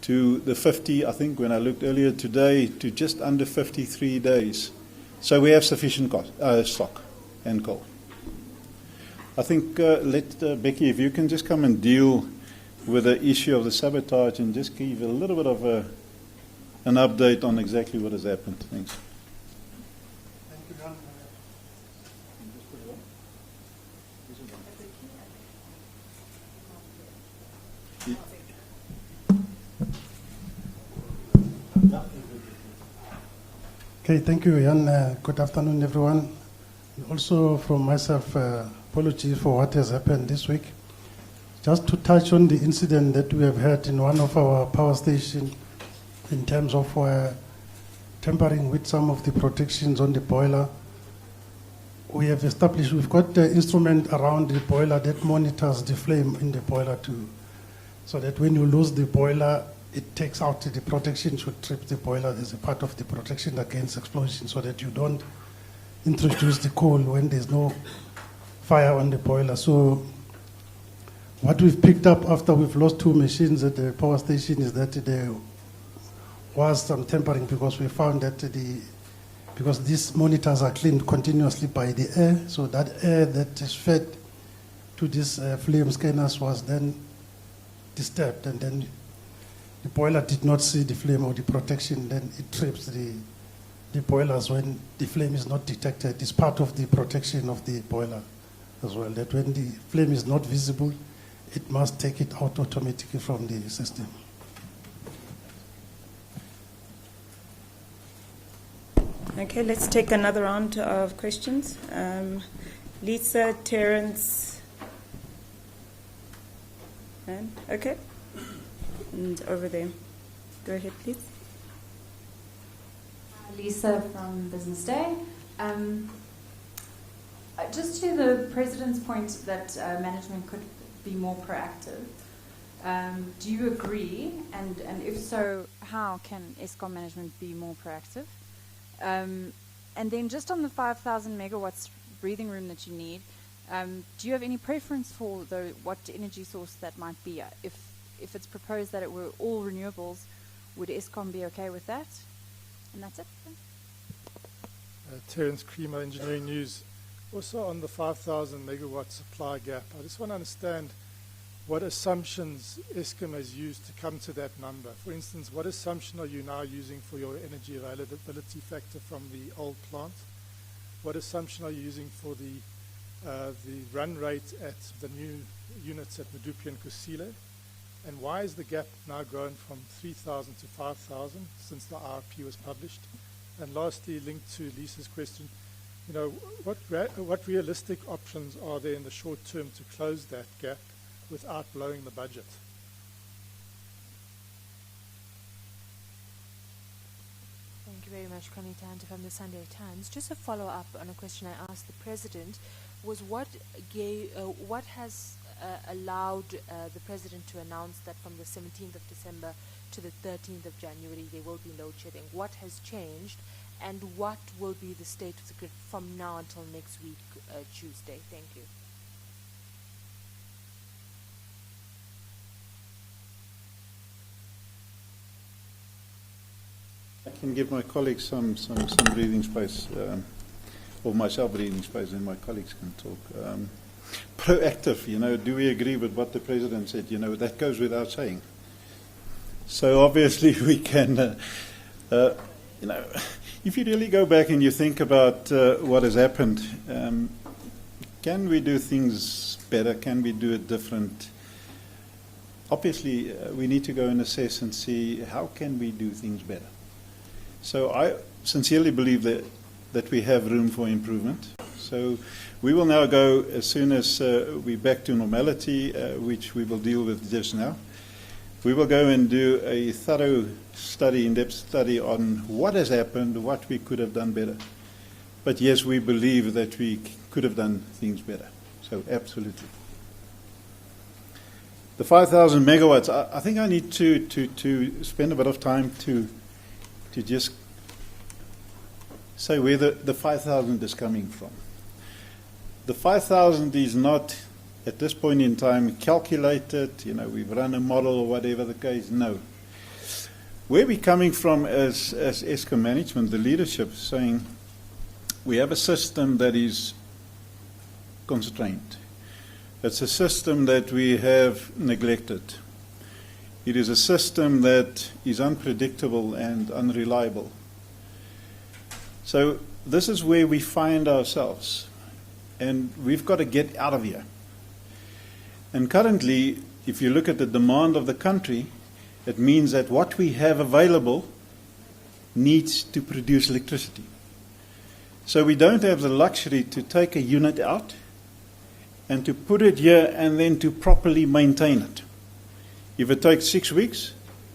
to the 50, I think when I looked earlier today, to just under 53 days. So we have sufficient stock and coal. I think Becky, if you can just come and deal with the issue of the sabotage and just give a little bit of an update on exactly what has happened. Thanks. Thank you, John. Okay, thank you, Jan. Good afternoon, everyone. Also, from myself, apologies for what has happened this week. Just to touch on the incident that we have had in one of our power stations in terms of tampering with some of the protections on the boiler. We have established, we've got the instrument around the boiler that monitors the flame in the boiler too. So that when you lose the boiler, it takes out the protection, should trip the boiler as a part of the protection against explosion, so that you don't introduce the coal when there's no fire on the boiler. So what we've picked up after we've lost 2 machines at the power station is that there was some tampering, because we found that because these monitors are cleaned continuously by the air, so that air that is fed to these flame scanners was then disturbed, and then the boiler did not see the flame or the protection, then it trips the boilers when the flame is not detected. It's part of the protection of the boiler as well, that when the flame is not visible, it must take it out automatically from the system. Okay, let's take another round of questions. Lisa, Terence, and okay, and over there. Go ahead, please. Lisa from Business Day. Just to the President's point that management could be more proactive, do you agree? And if so, how can Eskom management be more proactive? And then just on the 5,000 megawatts breathing room that you need, do you have any preference for what energy source that might be? If it's proposed that it were all renewables, would Eskom be okay with that? And that's it. Terence Creamer, Engineering News. Also on the 5,000 megawatt supply gap, I just want to understand what assumptions Eskom has used to come to that number. For instance, what assumption are you now using for your energy availability factor from the old plant? What assumption are you using for the run rate at the new units at Medupi and Kusile? And why is the gap now grown from 3,000 to 5,000 since the RFP was published? And lastly, linked to Lisa's question, you know, what realistic options are there in the short term to close that gap without blowing the budget? Thank you very much, Connie Tante from the Sunday Times. Just a follow-up on a question I asked the President was what has allowed the President to announce that from the 17th of December to the 13th of January there will be load shedding? What has changed, and what will be the state of the grid from now until next week, Tuesday? Thank you. I can give my colleagues some breathing space, or myself breathing space, and my colleagues can talk. Proactive, you know, do we agree with what the President said? You know, that goes without saying. So obviously we can, you know, if you really go back and you think about what has happened, can we do things better? Can we do it different? Obviously, we need to go and assess and see how can we do things better. So I sincerely believe that we have room for improvement. So we will now go, as soon as we're back to normality, which we will deal with just now, we will go and do a thorough study, in-depth study on what has happened, what we could have done better. But yes, we believe that we could have done things better. So absolutely. The 5,000 megawatts, I think I need to spend a bit of time to just say where the 5,000 is coming from. The 5,000 is not, at this point in time, calculated, you know, we've run a model or whatever the case, no. Where we're coming from as Eskom management, the leadership, saying we have a system that is constrained. It's a system that we have neglected. It is a system that is unpredictable and unreliable. So this is where we find ourselves, and we've got to get out of here. And currently, if you look at the demand of the country, it means that what we have available needs to produce electricity. So we don't have the luxury to take a unit out and to put it here and then to properly maintain it. If it takes 6 weeks,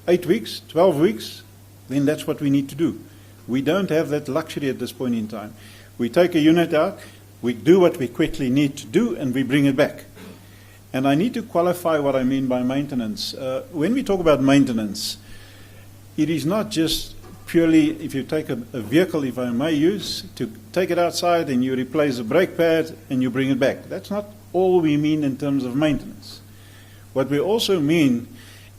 8 weeks, 12 weeks, then that's what we need to do. We don't have that luxury at this point in time. We take a unit out, we do what we quickly need to do, and we bring it back. And I need to qualify what I mean by maintenance. When we talk about maintenance, it is not just purely, if you take a vehicle, if I may use, to take it outside and you replace the brake pad and you bring it back. That's not all we mean in terms of maintenance. What we also mean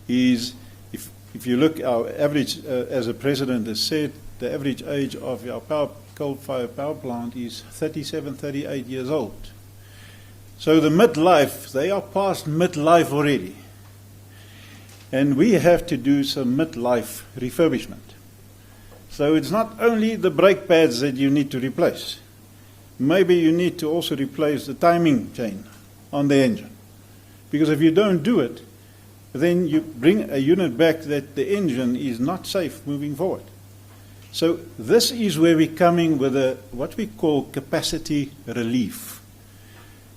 is, if you look, our average, as the President has said, the average age of our coal-fired power plant is 37, 38 years old. So the midlife, they are past midlife already. And we have to do some midlife refurbishment. So it's not only the brake pads that you need to replace. Maybe you need to also replace the timing chain on the engine. Because if you don't do it, then you bring a unit back that the engine is not safe moving forward. So this is where we're coming with what we call capacity relief.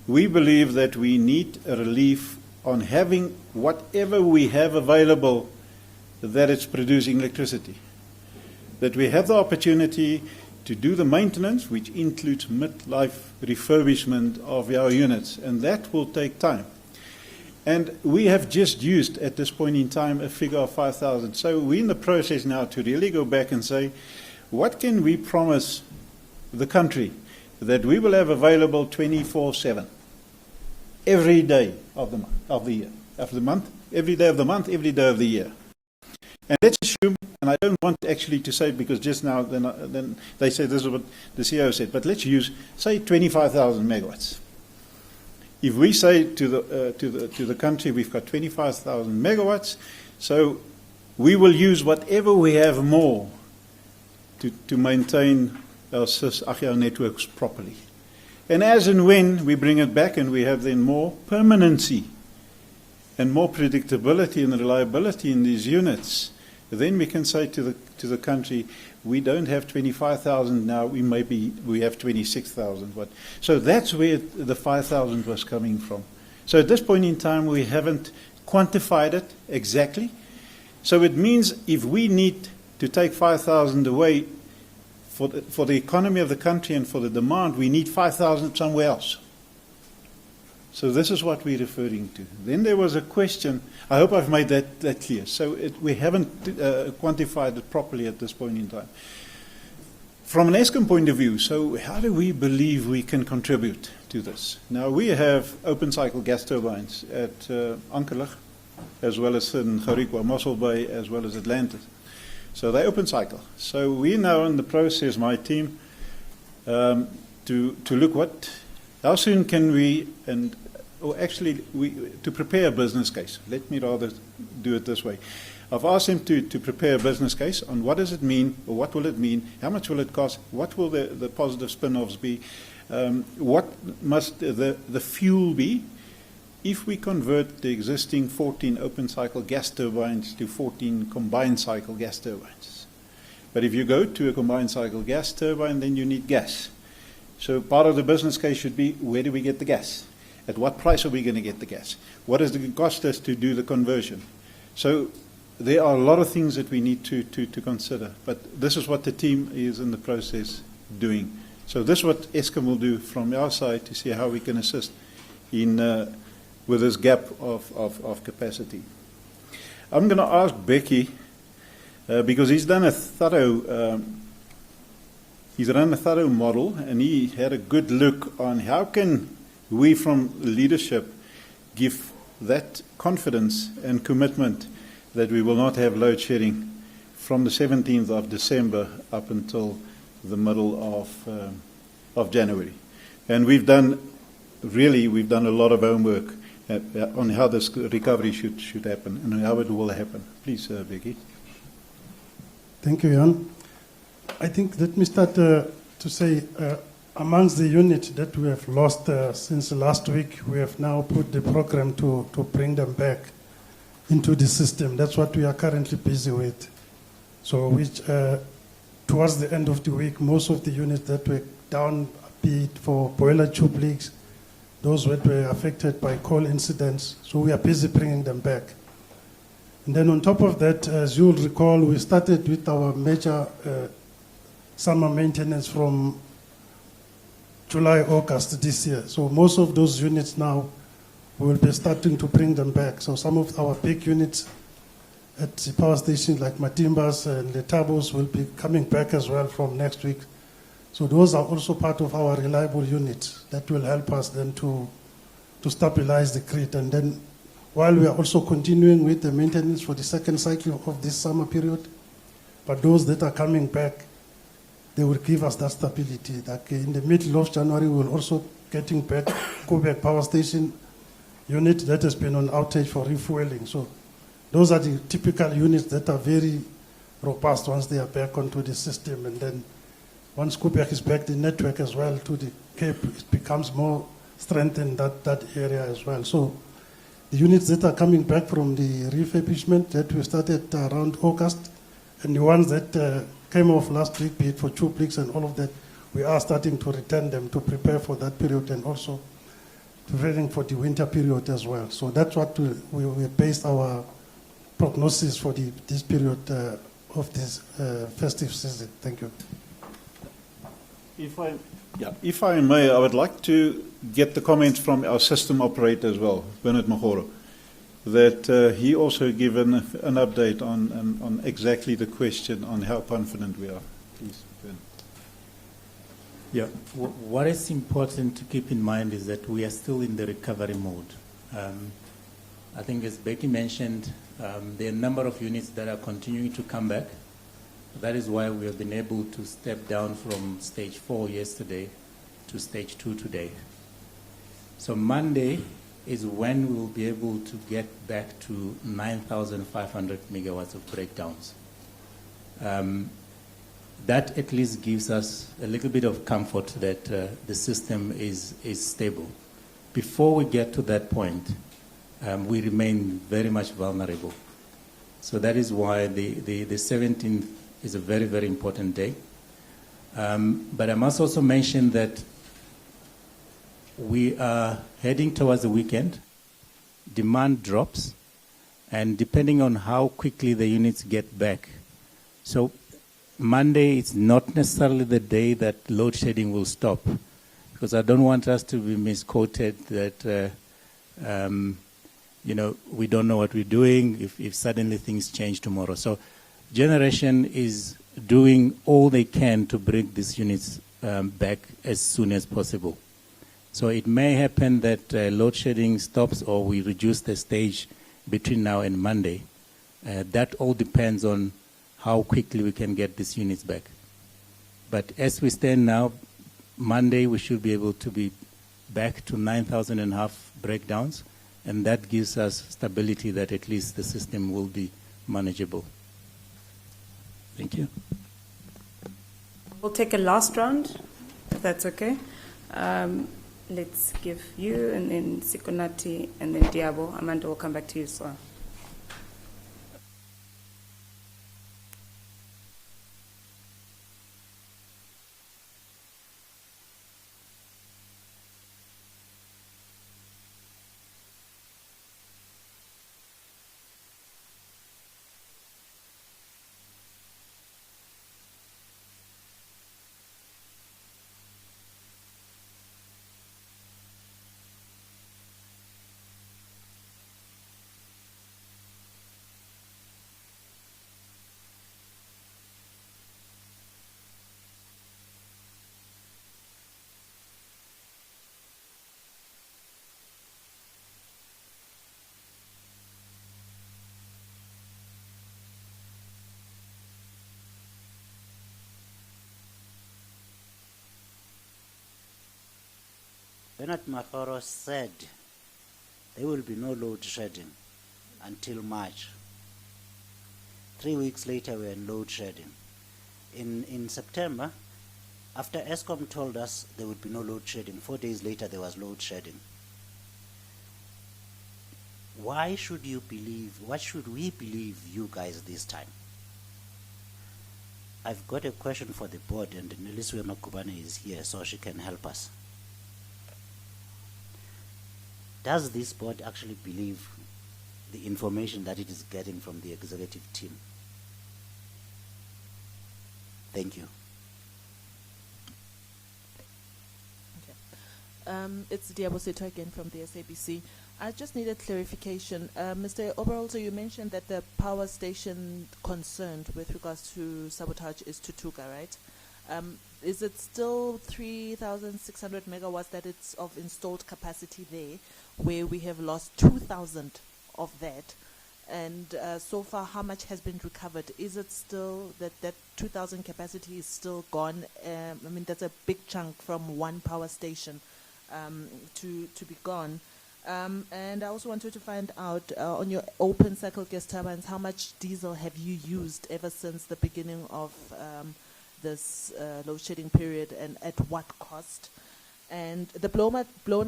We believe that we need a relief on having whatever we have available that it's producing electricity. That we have the opportunity to do the maintenance, which includes midlife refurbishment of our units, and that will take time. And we have just used, at this point in time, a figure of 5,000. So we're in the process now to really go back and say, what can we promise the country that we will have available 24/7, every day of the month, every day of the month, every day of the year. And let's assume, and I don't want actually to say, because just now then they say this is what the CEO said, but let's use, say, 25,000 megawatts. If we say to the country, we've got 25,000 megawatts, so we will use whatever we have more to maintain our networks properly. And as and when we bring it back and we have then more permanency and more predictability and reliability in these units, then we can say to the country, we don't have 25,000 now, we have 26,000. So that's where the 5,000 was coming from. So at this point in time, we haven't quantified it exactly. So it means if we need to take 5,000 away for the economy of the country and for the demand, we need 5,000 somewhere else. So this is what we're referring to. Then there was a question. I hope I've made that clear. So we haven't quantified it properly at this point in time. From an Eskom point of view, so how do we believe we can contribute to this? Now, we have open-cycle gas turbines at Ankerlig, as well as in Garikwa, Mossel Bay, as well as Atlantis. So they open cycle. So we're now in the process, my team, to look how soon can we, to prepare a business case. Let me rather do it this way. I've asked him to prepare a business case on what does it mean, or what will it mean, how much will it cost, what will the positive spin-offs be, what must the fuel be, if we convert the existing 14 open-cycle gas turbines to 14 combined-cycle gas turbines. But if you go to a combined-cycle gas turbine, then you need gas. So part of the business case should be, where do we get the gas? At what price are we going to get the gas? What does it cost us to do the conversion? So there are a lot of things that we need to consider. But this is what the team is in the process doing. So this is what Eskom will do from our side to see how we can assist in with this gap of capacity. I'm going to ask Becky, because he's done a thorough model, and he had a good look on how can we from leadership give that confidence and commitment that we will not have load shedding from the 17th of December up until the middle of January. And we've done a lot of homework on how this recovery should happen and how it will happen. Please, Becky. Thank you, Jan. I think, let me start to say, amongst the units that we have lost since last week, we have now put the program to bring them back into the system. That's what we are currently busy with. So which towards the end of the week, most of the units that were down, be it for boiler tube leaks, those that were affected by coal incidents, so we are busy bringing them back. And then on top of that, as you'll recall, we started with our major summer maintenance from July, August this year. So most of those units now, we will be starting to bring them back. So some of our big units at the power stations like Matimbas and the Tabos will be coming back as well from next week. So those are also part of our reliable units that will help us then to stabilize the grid. And then while we are also continuing with the maintenance for the second cycle of this summer period, but those that are coming back, they will give us that stability. Like in the middle of January, we'll also getting back Kobe Power Station unit that has been on outage for refueling. So those are the typical units that are very robust once they are back onto the system. And then once Kupiak is back, the network as well to the Cape, it becomes more strengthened that area as well. So the units that are coming back from the refurbishment that we started around August, and the ones that came off last week, be it for tube leaks and all of that, we are starting to return them to prepare for that period and also preparing for the winter period as well. So that's what we based our prognosis for this period of this festive season. Thank you. If I may, I would like to get the comments from our system operator as well, Bernard Magoro, that he also given an update on exactly the question on how confident we are. Please, Bernard. Yeah, what is important to keep in mind is that we are still in the recovery mode. I think as Becky mentioned, there are a number of units that are continuing to come back. That is why we have been able to step down from stage 4 yesterday to stage 2 today. So Monday is when we will be able to get back to 9,500 megawatts of breakdowns. That at least gives us a little bit of comfort that the system is stable. Before we get to that point, we remain very much vulnerable. So that is why the 17th is a very, very important day. But I must also mention that we are heading towards the weekend. Demand drops, and depending on how quickly the units get back. So Monday is not necessarily the day that load shedding will stop, because I don't want us to be misquoted that we don't know what we're doing if suddenly things change tomorrow. So generation is doing all they can to bring these units back as soon as possible. So it may happen that load shedding stops or we reduce the stage between now and Monday. That all depends on how quickly we can get these units back. But as we stand now, Monday we should be able to be back to 9,500 breakdowns, and that gives us stability that at least the system will be manageable. Thank you. We'll take a last round, if that's okay. Let's give you, and then Sikonati, and then Diabo. Amanda will come back to you, so. Bernard Magoro said there will be no load shedding until March. 3 weeks later, we are in load shedding. In September, after Eskom told us there would be no load shedding, 4 days later there was load shedding. Why should we believe you guys this time? I've got a question for the board, and Neliswe Makubane is here, so she can help us. Does this board actually believe the information that it is getting from the executive team? Thank you. It's Diabo Seto again from the SABC. I just needed clarification. Mr. Oberholzer, you mentioned that the power station concerned with regards to sabotage is Tutuka, right? Is it still 3,600 megawatts that it's of installed capacity there, where we have lost 2,000 of that? And so far, how much has been recovered? Is it still that 2,000 capacity is still gone? I mean, that's a big chunk from one power station to be gone. And I also wanted to find out on your open cycle gas turbines, how much diesel have you used ever since the beginning of this load shedding period, and at what cost? And the blown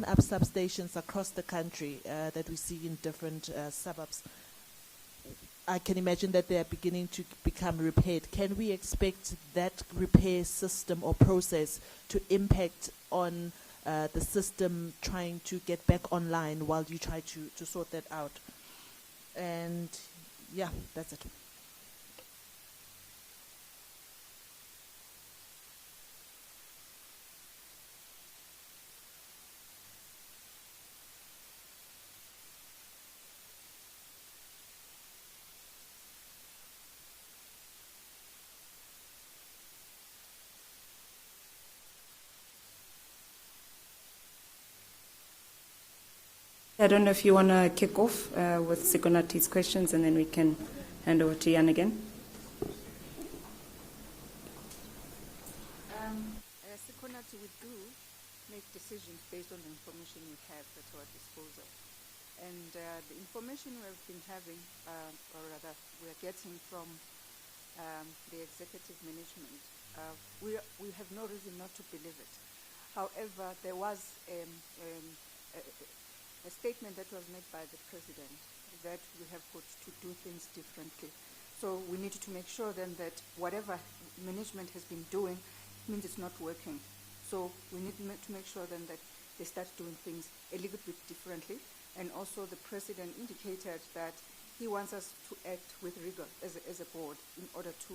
up substations across the country that we see in different suburbs, I can imagine that they are beginning to become repaired. Can we expect that repair system or process to impact on the system trying to get back online while you try to sort that out? And yeah, that's it. I don't know if you want to kick off with Sekonati's questions, and then we can hand over to Jan again. Sekonati, we do make decisions based on the information we have at our disposal. And the information we have been having, or rather we are getting from the executive management, we have no reason not to believe it. However, there was a statement that was made by the president that we have got to do things differently. So we need to make sure then that whatever management has been doing means it's not working. So we need to make sure then that they start doing things a little bit differently. And also the president indicated that he wants us to act with rigor as a board in order to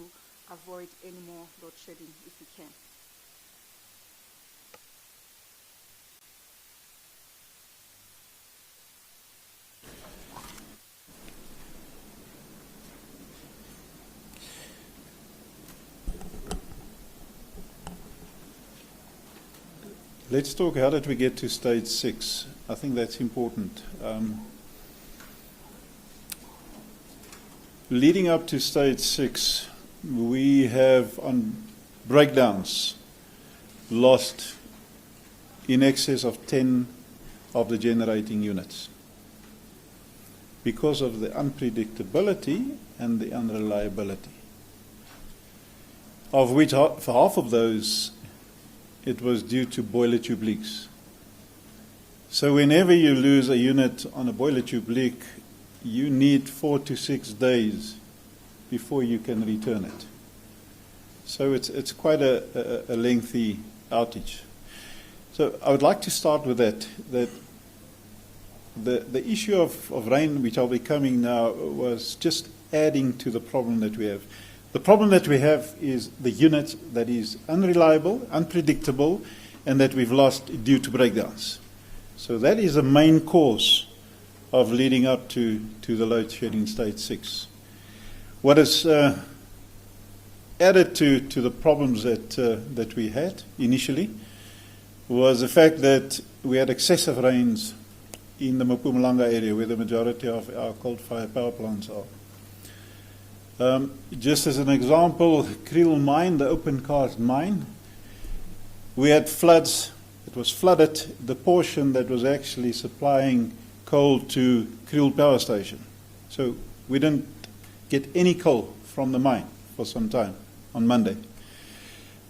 avoid any more load shedding if we can. Let's talk, how did we get to stage 6? I think that's important. Leading up to stage 6, we have, on breakdowns, lost in excess of 10 of the generating units because of the unpredictability and the unreliability, of which for half of those it was due to boiler tube leaks. So whenever you lose a unit on a boiler tube leak, you need 4 to 6 days before you can return it. So it's quite a lengthy outage. So I would like to start with that the issue of rain, which I'll be coming now, was just adding to the problem that we have. The problem that we have is the unit that is unreliable, unpredictable, and that we've lost due to breakdowns. So that is the main cause of leading up to the load shedding stage 6. What is added to the problems that we had initially was the fact that we had excessive rains in the Mpumalanga area, where the majority of our coal-fired power plants are. Just as an example, Kriel mine, the open cast mine, we had floods. It was flooded, the portion that was actually supplying coal to Kriel power station. So we didn't get any coal from the mine for some time on Monday.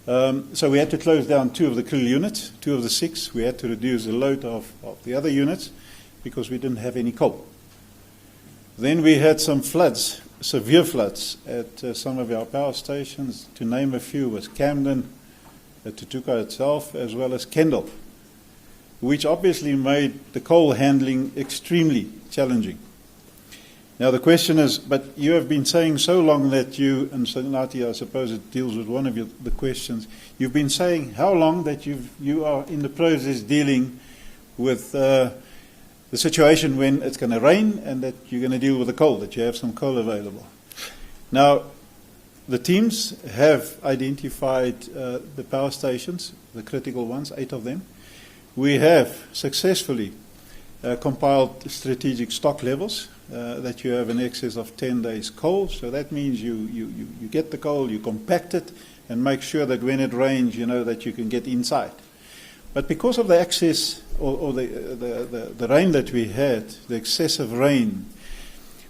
So we had to close down 2 of the Kriel units, 2 of the 6. We had to reduce the load of the other units because we didn't have any coal. Then we had some floods severe floods at some of our power stations. To name a few was Camden, Tutuka itself, as well as Kendal, which obviously made the coal handling extremely challenging. Now the question is, but you have been saying so long that you, and Senati, I suppose it deals with one of the questions, you've been saying how long that you are in the process dealing with the situation when it's going to rain and that you're going to deal with the coal, that you have some coal available. Now, the teams have identified the power stations, the critical ones, 8 of them. We have successfully compiled strategic stock levels that you have in excess of 10 days coal. So that means you get the coal, you compact it, and make sure that when it rains, you know that you can get inside. But because of the excess or the rain that we had, the excessive rain,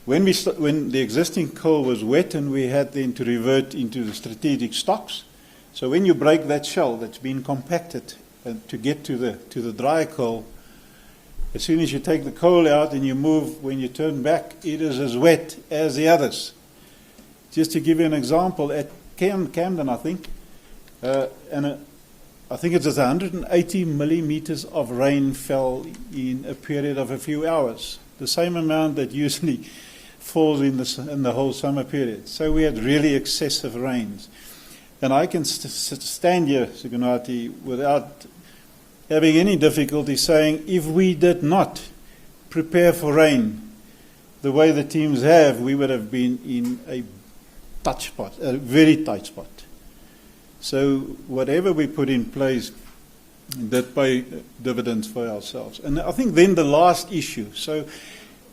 when the existing coal was wet and we had then to revert into the strategic stocks, so when you break that shell that's been compacted to get to the dry coal, as soon as you take the coal out and you move, when you turn back, it is as wet as the others. Just to give you an example, at Camden, I think, I think it's 180 millimeters of rain fell in a period of a few hours, the same amount that usually falls in the whole summer period. So we had really excessive rains. And I can stand here, Sugunati, without having any difficulty saying if we did not prepare for rain the way the teams have, we would have been in a tight spot, a very tight spot. So whatever we put in place did pay dividends for ourselves. And I think then the last issue. So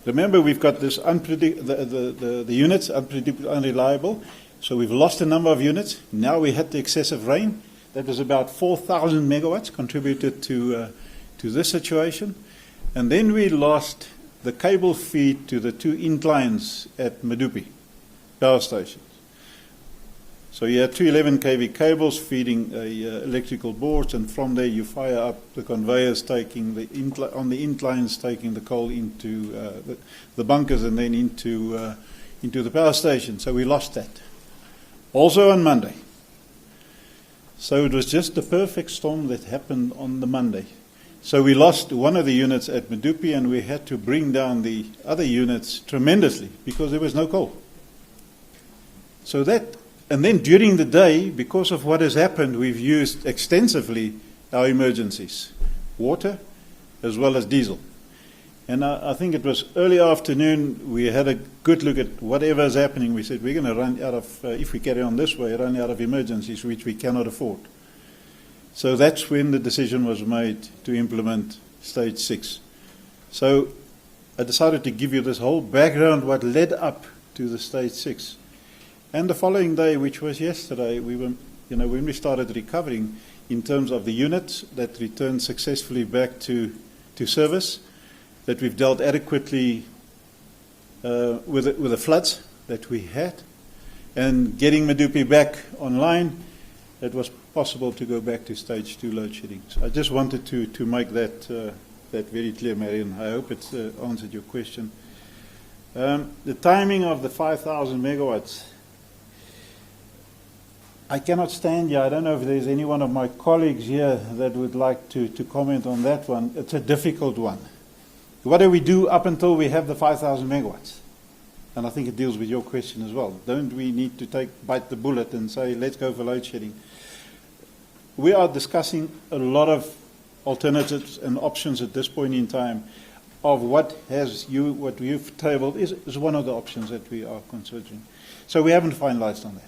remember, we've got this the units unpredictable, unreliable. So we've lost a number of units. Now we had the excessive rain. That was about 4,000 megawatts contributed to this situation. And then we lost the cable feed to the 2 inclines at Medupi power stations. So you had 2 11 kV cables feeding electrical boards, and from there you fire up the conveyors taking on the inclines, taking the coal into the bunkers and then into the power station. So we lost that. Also on Monday. So it was just the perfect storm that happened on the Monday. So we lost one of the units at Medupi and we had to bring down the other units tremendously because there was no coal. So and then during the day, because of what has happened, we've used extensively our emergencies, water as well as diesel. And I think it was early afternoon, we had a good look at whatever is happening. We said, we're going to run out of, if we carry on this way, run out of emergencies, which we cannot afford. So that's when the decision was made to implement Stage 6. So I decided to give you this whole background, what led up to the Stage 6. And the following day, which was yesterday, we were, when we started recovering in terms of the units that returned successfully back to service, that we've dealt adequately with the floods that we had, and getting Medupi back online, it was possible to go back to Stage 2 load shedding. So I just wanted to make that very clear, Marion. I hope it's answered your question. The timing of the 5,000 megawatts, I cannot stand here. I don't know if there's any one of my colleagues here that would like to comment on that one. It's a difficult one. What do we do up until we have the 5,000 megawatts? And I think it deals with your question as well. Don't we need to bite the bullet and say, let's go for load shedding? We are discussing a lot of alternatives and options at this point in time of what you've tabled is one of the options that we are considering. So we haven't finalized on that.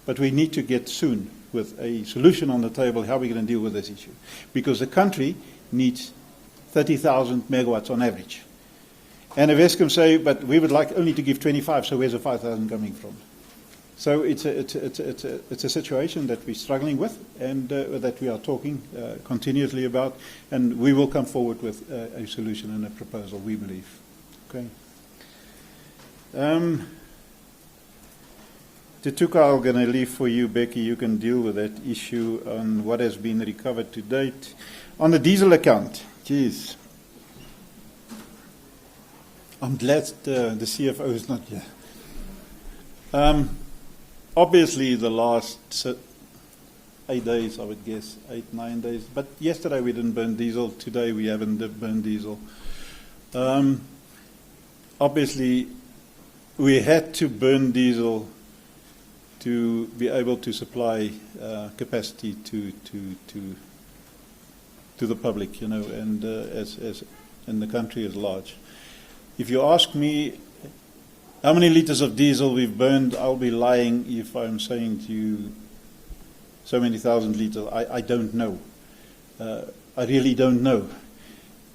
But we need to get soon with a solution on the table how we're going to deal with this issue. Because the country needs 30,000 megawatts on average. And if Eskom say, but we would like only to give 25, so where's the 5,000 coming from? So it's a situation that we're struggling with and that we are talking continuously about, and we will come forward with a solution and a proposal, we believe. Okay. Tutuka, I'm going to leave for you, Becky. You can deal with that issue on what has been recovered to date. On the diesel account, geez, I'm glad the CFO is not here. Obviously, the last 8 days, I would guess, 8, 9 days. But yesterday we didn't burn diesel. Today we haven't burned diesel. Obviously, we had to burn diesel to be able to supply capacity to the public, you know, and and the country is large. If you ask me how many liters of diesel we've burned, I'll be lying if I'm saying to you so many thousand liters. I don't know. I really don't know,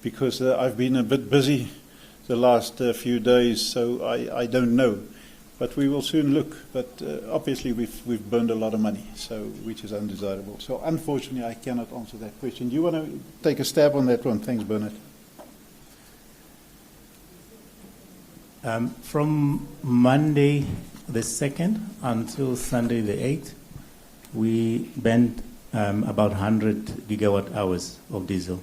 because I've been a bit busy the last few days, so I don't know. But we will soon look. But obviously we've burned a lot of money, so which is undesirable. So unfortunately, I cannot answer that question. Do you want to take a stab on that one? Thanks, Bernard. From Monday the 2nd until Sunday the 8th, we burned about 100 gigawatt hours of diesel.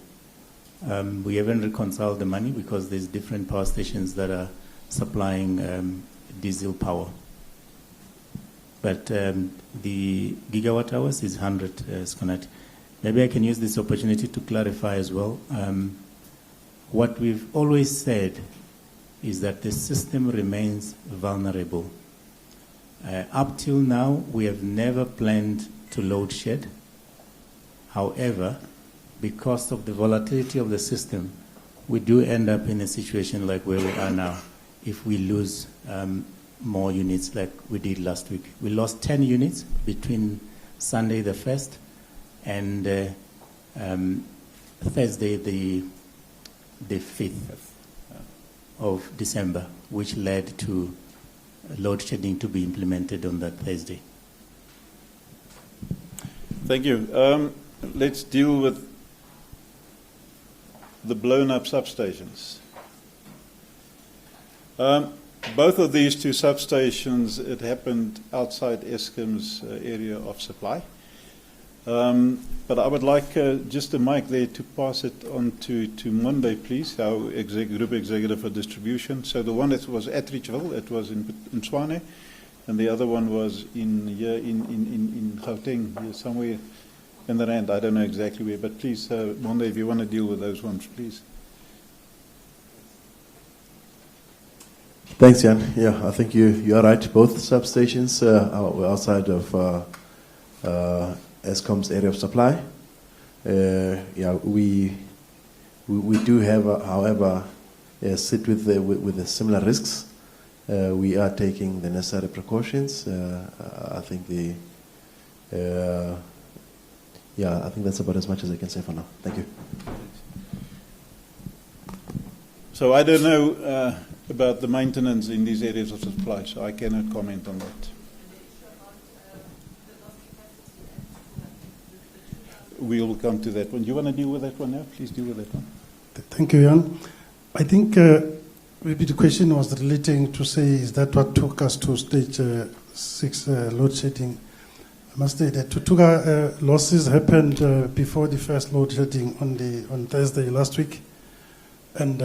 We haven't reconciled the money because there's different power stations that are supplying diesel power. But the gigawatt hours is 100, Skonati. Maybe I can use this opportunity to clarify as well. What we've always said is that the system remains vulnerable. Up till now, we have never planned to load shed. However, because of the volatility of the system, we do end up in a situation like where we are now if we lose more units like we did last week. We lost 10 units between Sunday the 1st and Thursday the 5th of December, which led to load shedding to be implemented on that Thursday. Thank you. Let's deal with the blown up substations. Both of these two substations, it happened outside Eskom's area of supply. But I would like just the mic there to pass it on to Monday, please, our Group Executive for Distribution. So the one that was at Richville, it was in Tshwane, and the other one was in Gauteng, here somewhere in the Rand. I don't know exactly where, but please, Monday, if you want to deal with those ones, please. Thanks, Jan. Yeah, I think you are right. Both substations were outside of Eskom's area of supply. Yeah, we do have, however, sit with the similar risks. We are taking the necessary precautions. I think I think that's about as much as I can say for now. Thank you. So I don't know about the maintenance in these areas of supply, so I cannot comment on that. We will come to that one. Do you want to deal with that one now? Please deal with that one. Thank you, Jan. I think maybe the question was relating to say, is that what took us to stage 6 load shedding? I must say that Tutuga losses happened before the first load shedding on Thursday last week. And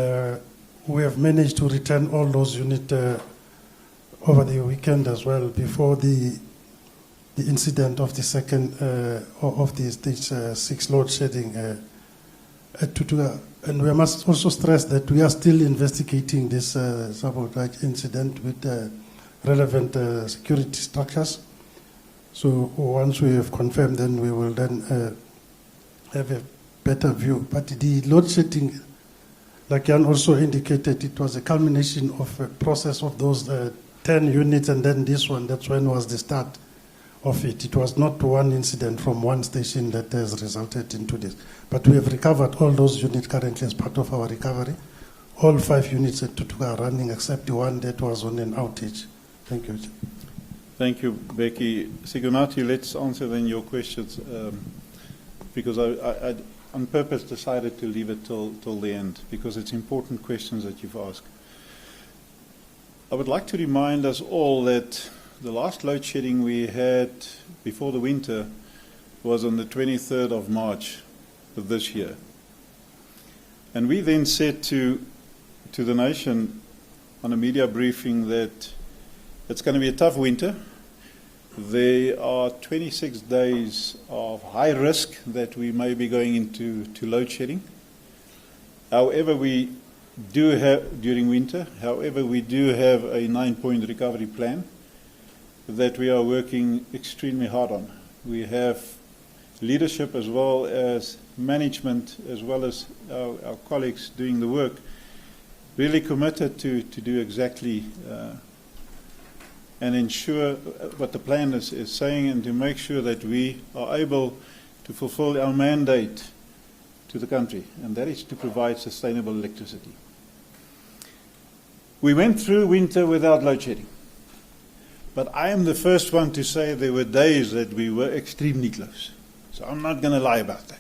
we have managed to return all those units over the weekend as well before the incident of the second of the stage 6 load shedding at Tutuga. And we must also stress that we are still investigating this sabotage incident with relevant security structures. So once we have confirmed, then we will then have a better view. But the load shedding, like Jan also indicated, it was a culmination of a process of those 10 units, and then this one, that's when was the start of it. It was not one incident from one station that has resulted into this. But we have recovered all those units currently as part of our recovery. All 5 units at Tutuga are running except the one that was on an outage. Thank you. Thank you, Becky. Sigonati, let's answer then your questions, because I on purpose decided to leave it till the end, because it's important questions that you've asked. I would like to remind us all that the last load shedding we had before the winter was on the 23rd of March of this year. And we then said to the nation on a media briefing that It's going to be a tough winter. There are 26 days of high risk that we may be going into load shedding. However, we do have, during winter, however, we do have a 9-point recovery plan that we are working extremely hard on. We have leadership as well as management, as well as our colleagues doing the work, really committed to do exactly and ensure what the plan is saying, and to make sure that we are able to fulfill our mandate to the country, and that is to provide sustainable electricity. We went through winter without load shedding, but I am the first one to say there were days that we were extremely close. So I'm not going to lie about that.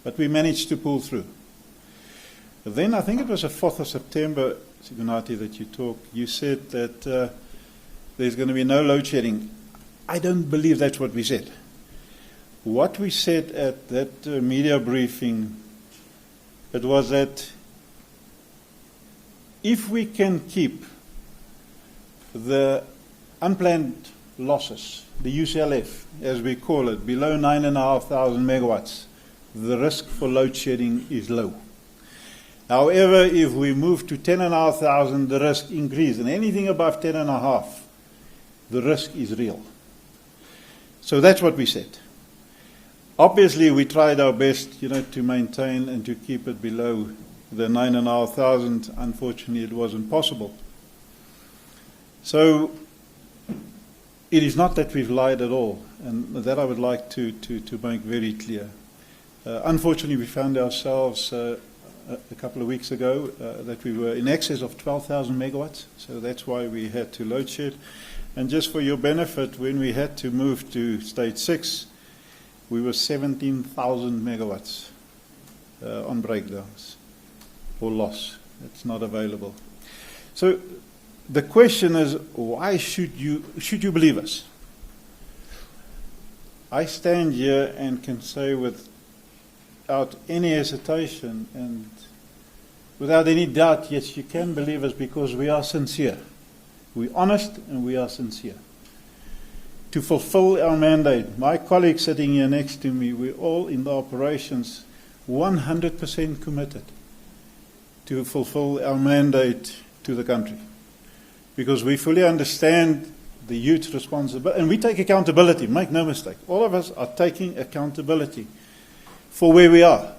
But we managed to pull through. Then I think it was the 4th of September, Sigunati, that you said that there's going to be no load shedding. I don't believe that's what we said. What we said at that media briefing, it was that if we can keep the unplanned losses, the UCLF, as we call it, below 9,500 megawatts, the risk for load shedding is low. However, if we move to 10,500, the risk increases, and anything above 10,500, the risk is real. So that's what we said. Obviously, we tried our best, to maintain and to keep it below the 9,500. Unfortunately, it wasn't possible. So it is not that we've lied at all, and that I would like to make very clear. Unfortunately, we found ourselves a couple of weeks ago that we were in excess of 12,000 megawatts, so that's why we had to load shed. And just for your benefit, when we had to move to stage 6, we were 17,000 megawatts on breakdowns or loss. It's not available. So the question is, why should you believe us? I stand here and can say without any hesitation and without any doubt, yes, you can believe us because we are sincere. We're honest and we are sincere. To fulfill our mandate, my colleagues sitting here next to me, we're all in the operations 100% committed to fulfill our mandate to the country. Because we fully understand the huge responsibility, and we take accountability, make no mistake. All of us are taking accountability for where we are.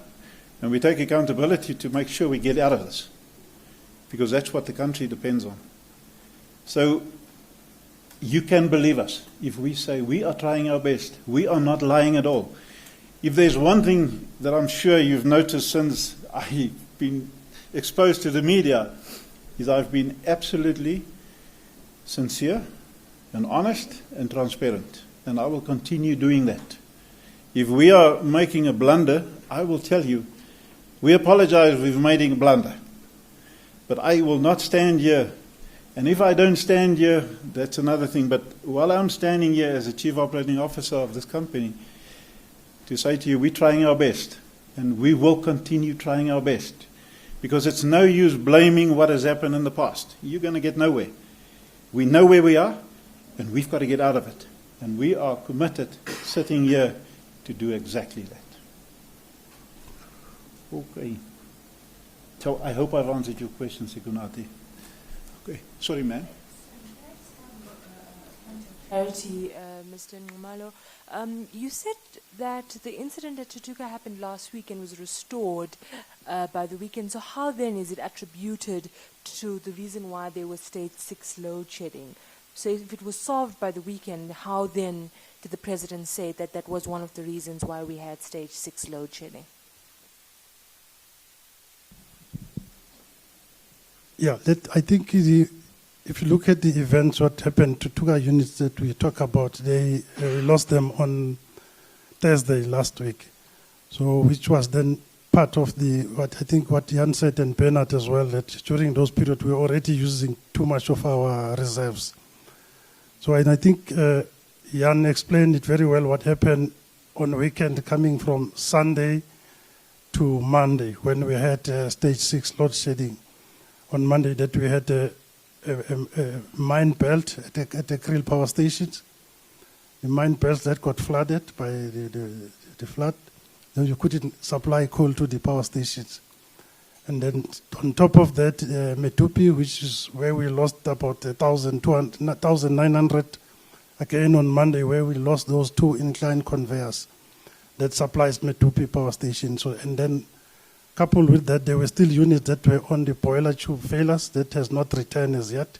And we take accountability to make sure we get out of this. Because that's what the country depends on. So you can believe us if we say we are trying our best. We are not lying at all. If there's one thing that I'm sure you've noticed since I've been exposed to the media, is I've been absolutely sincere and honest and transparent. And I will continue doing that. If we are making a blunder, I will tell you, we apologize if we've made a blunder. But I will not stand here. And if I don't stand here, that's another thing. But while I'm standing here as a Chief Operating Officer of this company, to say to you, we're trying our best. And we will continue trying our best. Because it's no use blaming what has happened in the past. You're going to get nowhere. We know where we are, and we've got to get out of it. And we are committed, sitting here, to do exactly that. Okay. So I hope I've answered your question, Sigunati. Okay. Sorry, ma'am. Clarity, Mr. Nxumalo. You said that the incident at Tutuka happened last week and was restored by the weekend. So how then is it attributed to the reason why there was stage 6 load shedding? So if it was solved by the weekend, how then did the President say that that was one of the reasons why we had stage 6 load shedding? Yeah, I think if you look at the events, what happened to Tuga units that we talk about, they lost them on Thursday last week. So, which was then part of what Jan said and Bernard as well, that during those periods we were already using too much of our reserves. So, and I think Jan explained it very well what happened on the weekend coming from Sunday to Monday when we had stage 6 load shedding. On Monday that we had mine belt at the Kriel power stations. The mine belts that got flooded by the flood. Then you couldn't supply coal to the power stations. And then on top of that, Medupi, which is where we lost about 1,900, again on Monday, where we lost those 2 inclined conveyors that supplies Medupi power station. So, and then coupled with that, there were still units that were on the boiler tube failures that has not returned as yet.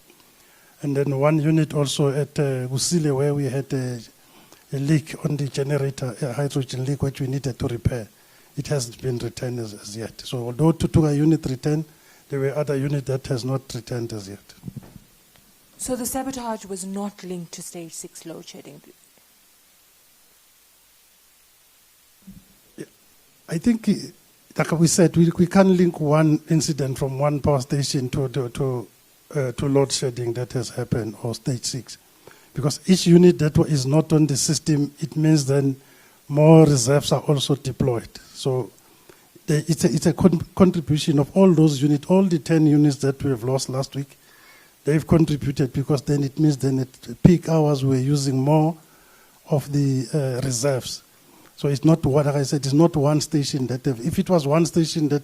And then 1 unit also at Usile, where we had a leak on the generator, a hydrogen leak, which we needed to repair. It hasn't been returned as yet. So although a unit returned, there were other units that has not returned as yet. So the sabotage was not linked to stage 6 load shedding? I think, like we said, we can't link one incident from one power station to load shedding that has happened, or stage 6. Because each unit that is not on the system, it means then more reserves are also deployed. So it's a contribution of all those units, all the 10 units that we have lost last week. They've contributed, because then it means then at peak hours we're using more of the reserves. So it's not what I said. It's not one station that. If it was one station that,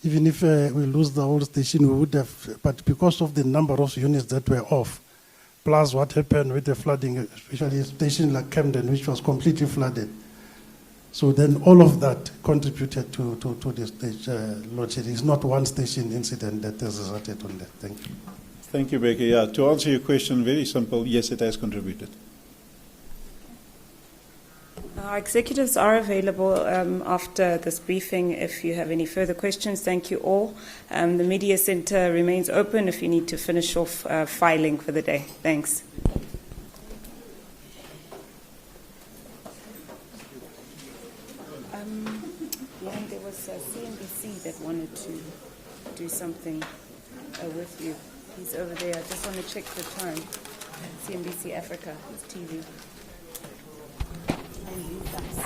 even if we lose the whole station, we would have. But because of the number of units that were off, plus what happened with the flooding, especially a station like Camden, which was completely flooded. So then all of that contributed to the stage load shedding. It's not one station incident that has resulted on that. Thank you. Thank you, Becky. Yeah, to answer your question, very simple. Yes, it has contributed. Our executives are available after this briefing if you have any further questions. Thank you all. The media center remains open if you need to finish off filing for the day. Thanks. There was CNBC that wanted to do something with you. He's over there. I just want to check the time. CNBC Africa, TV. And you guys.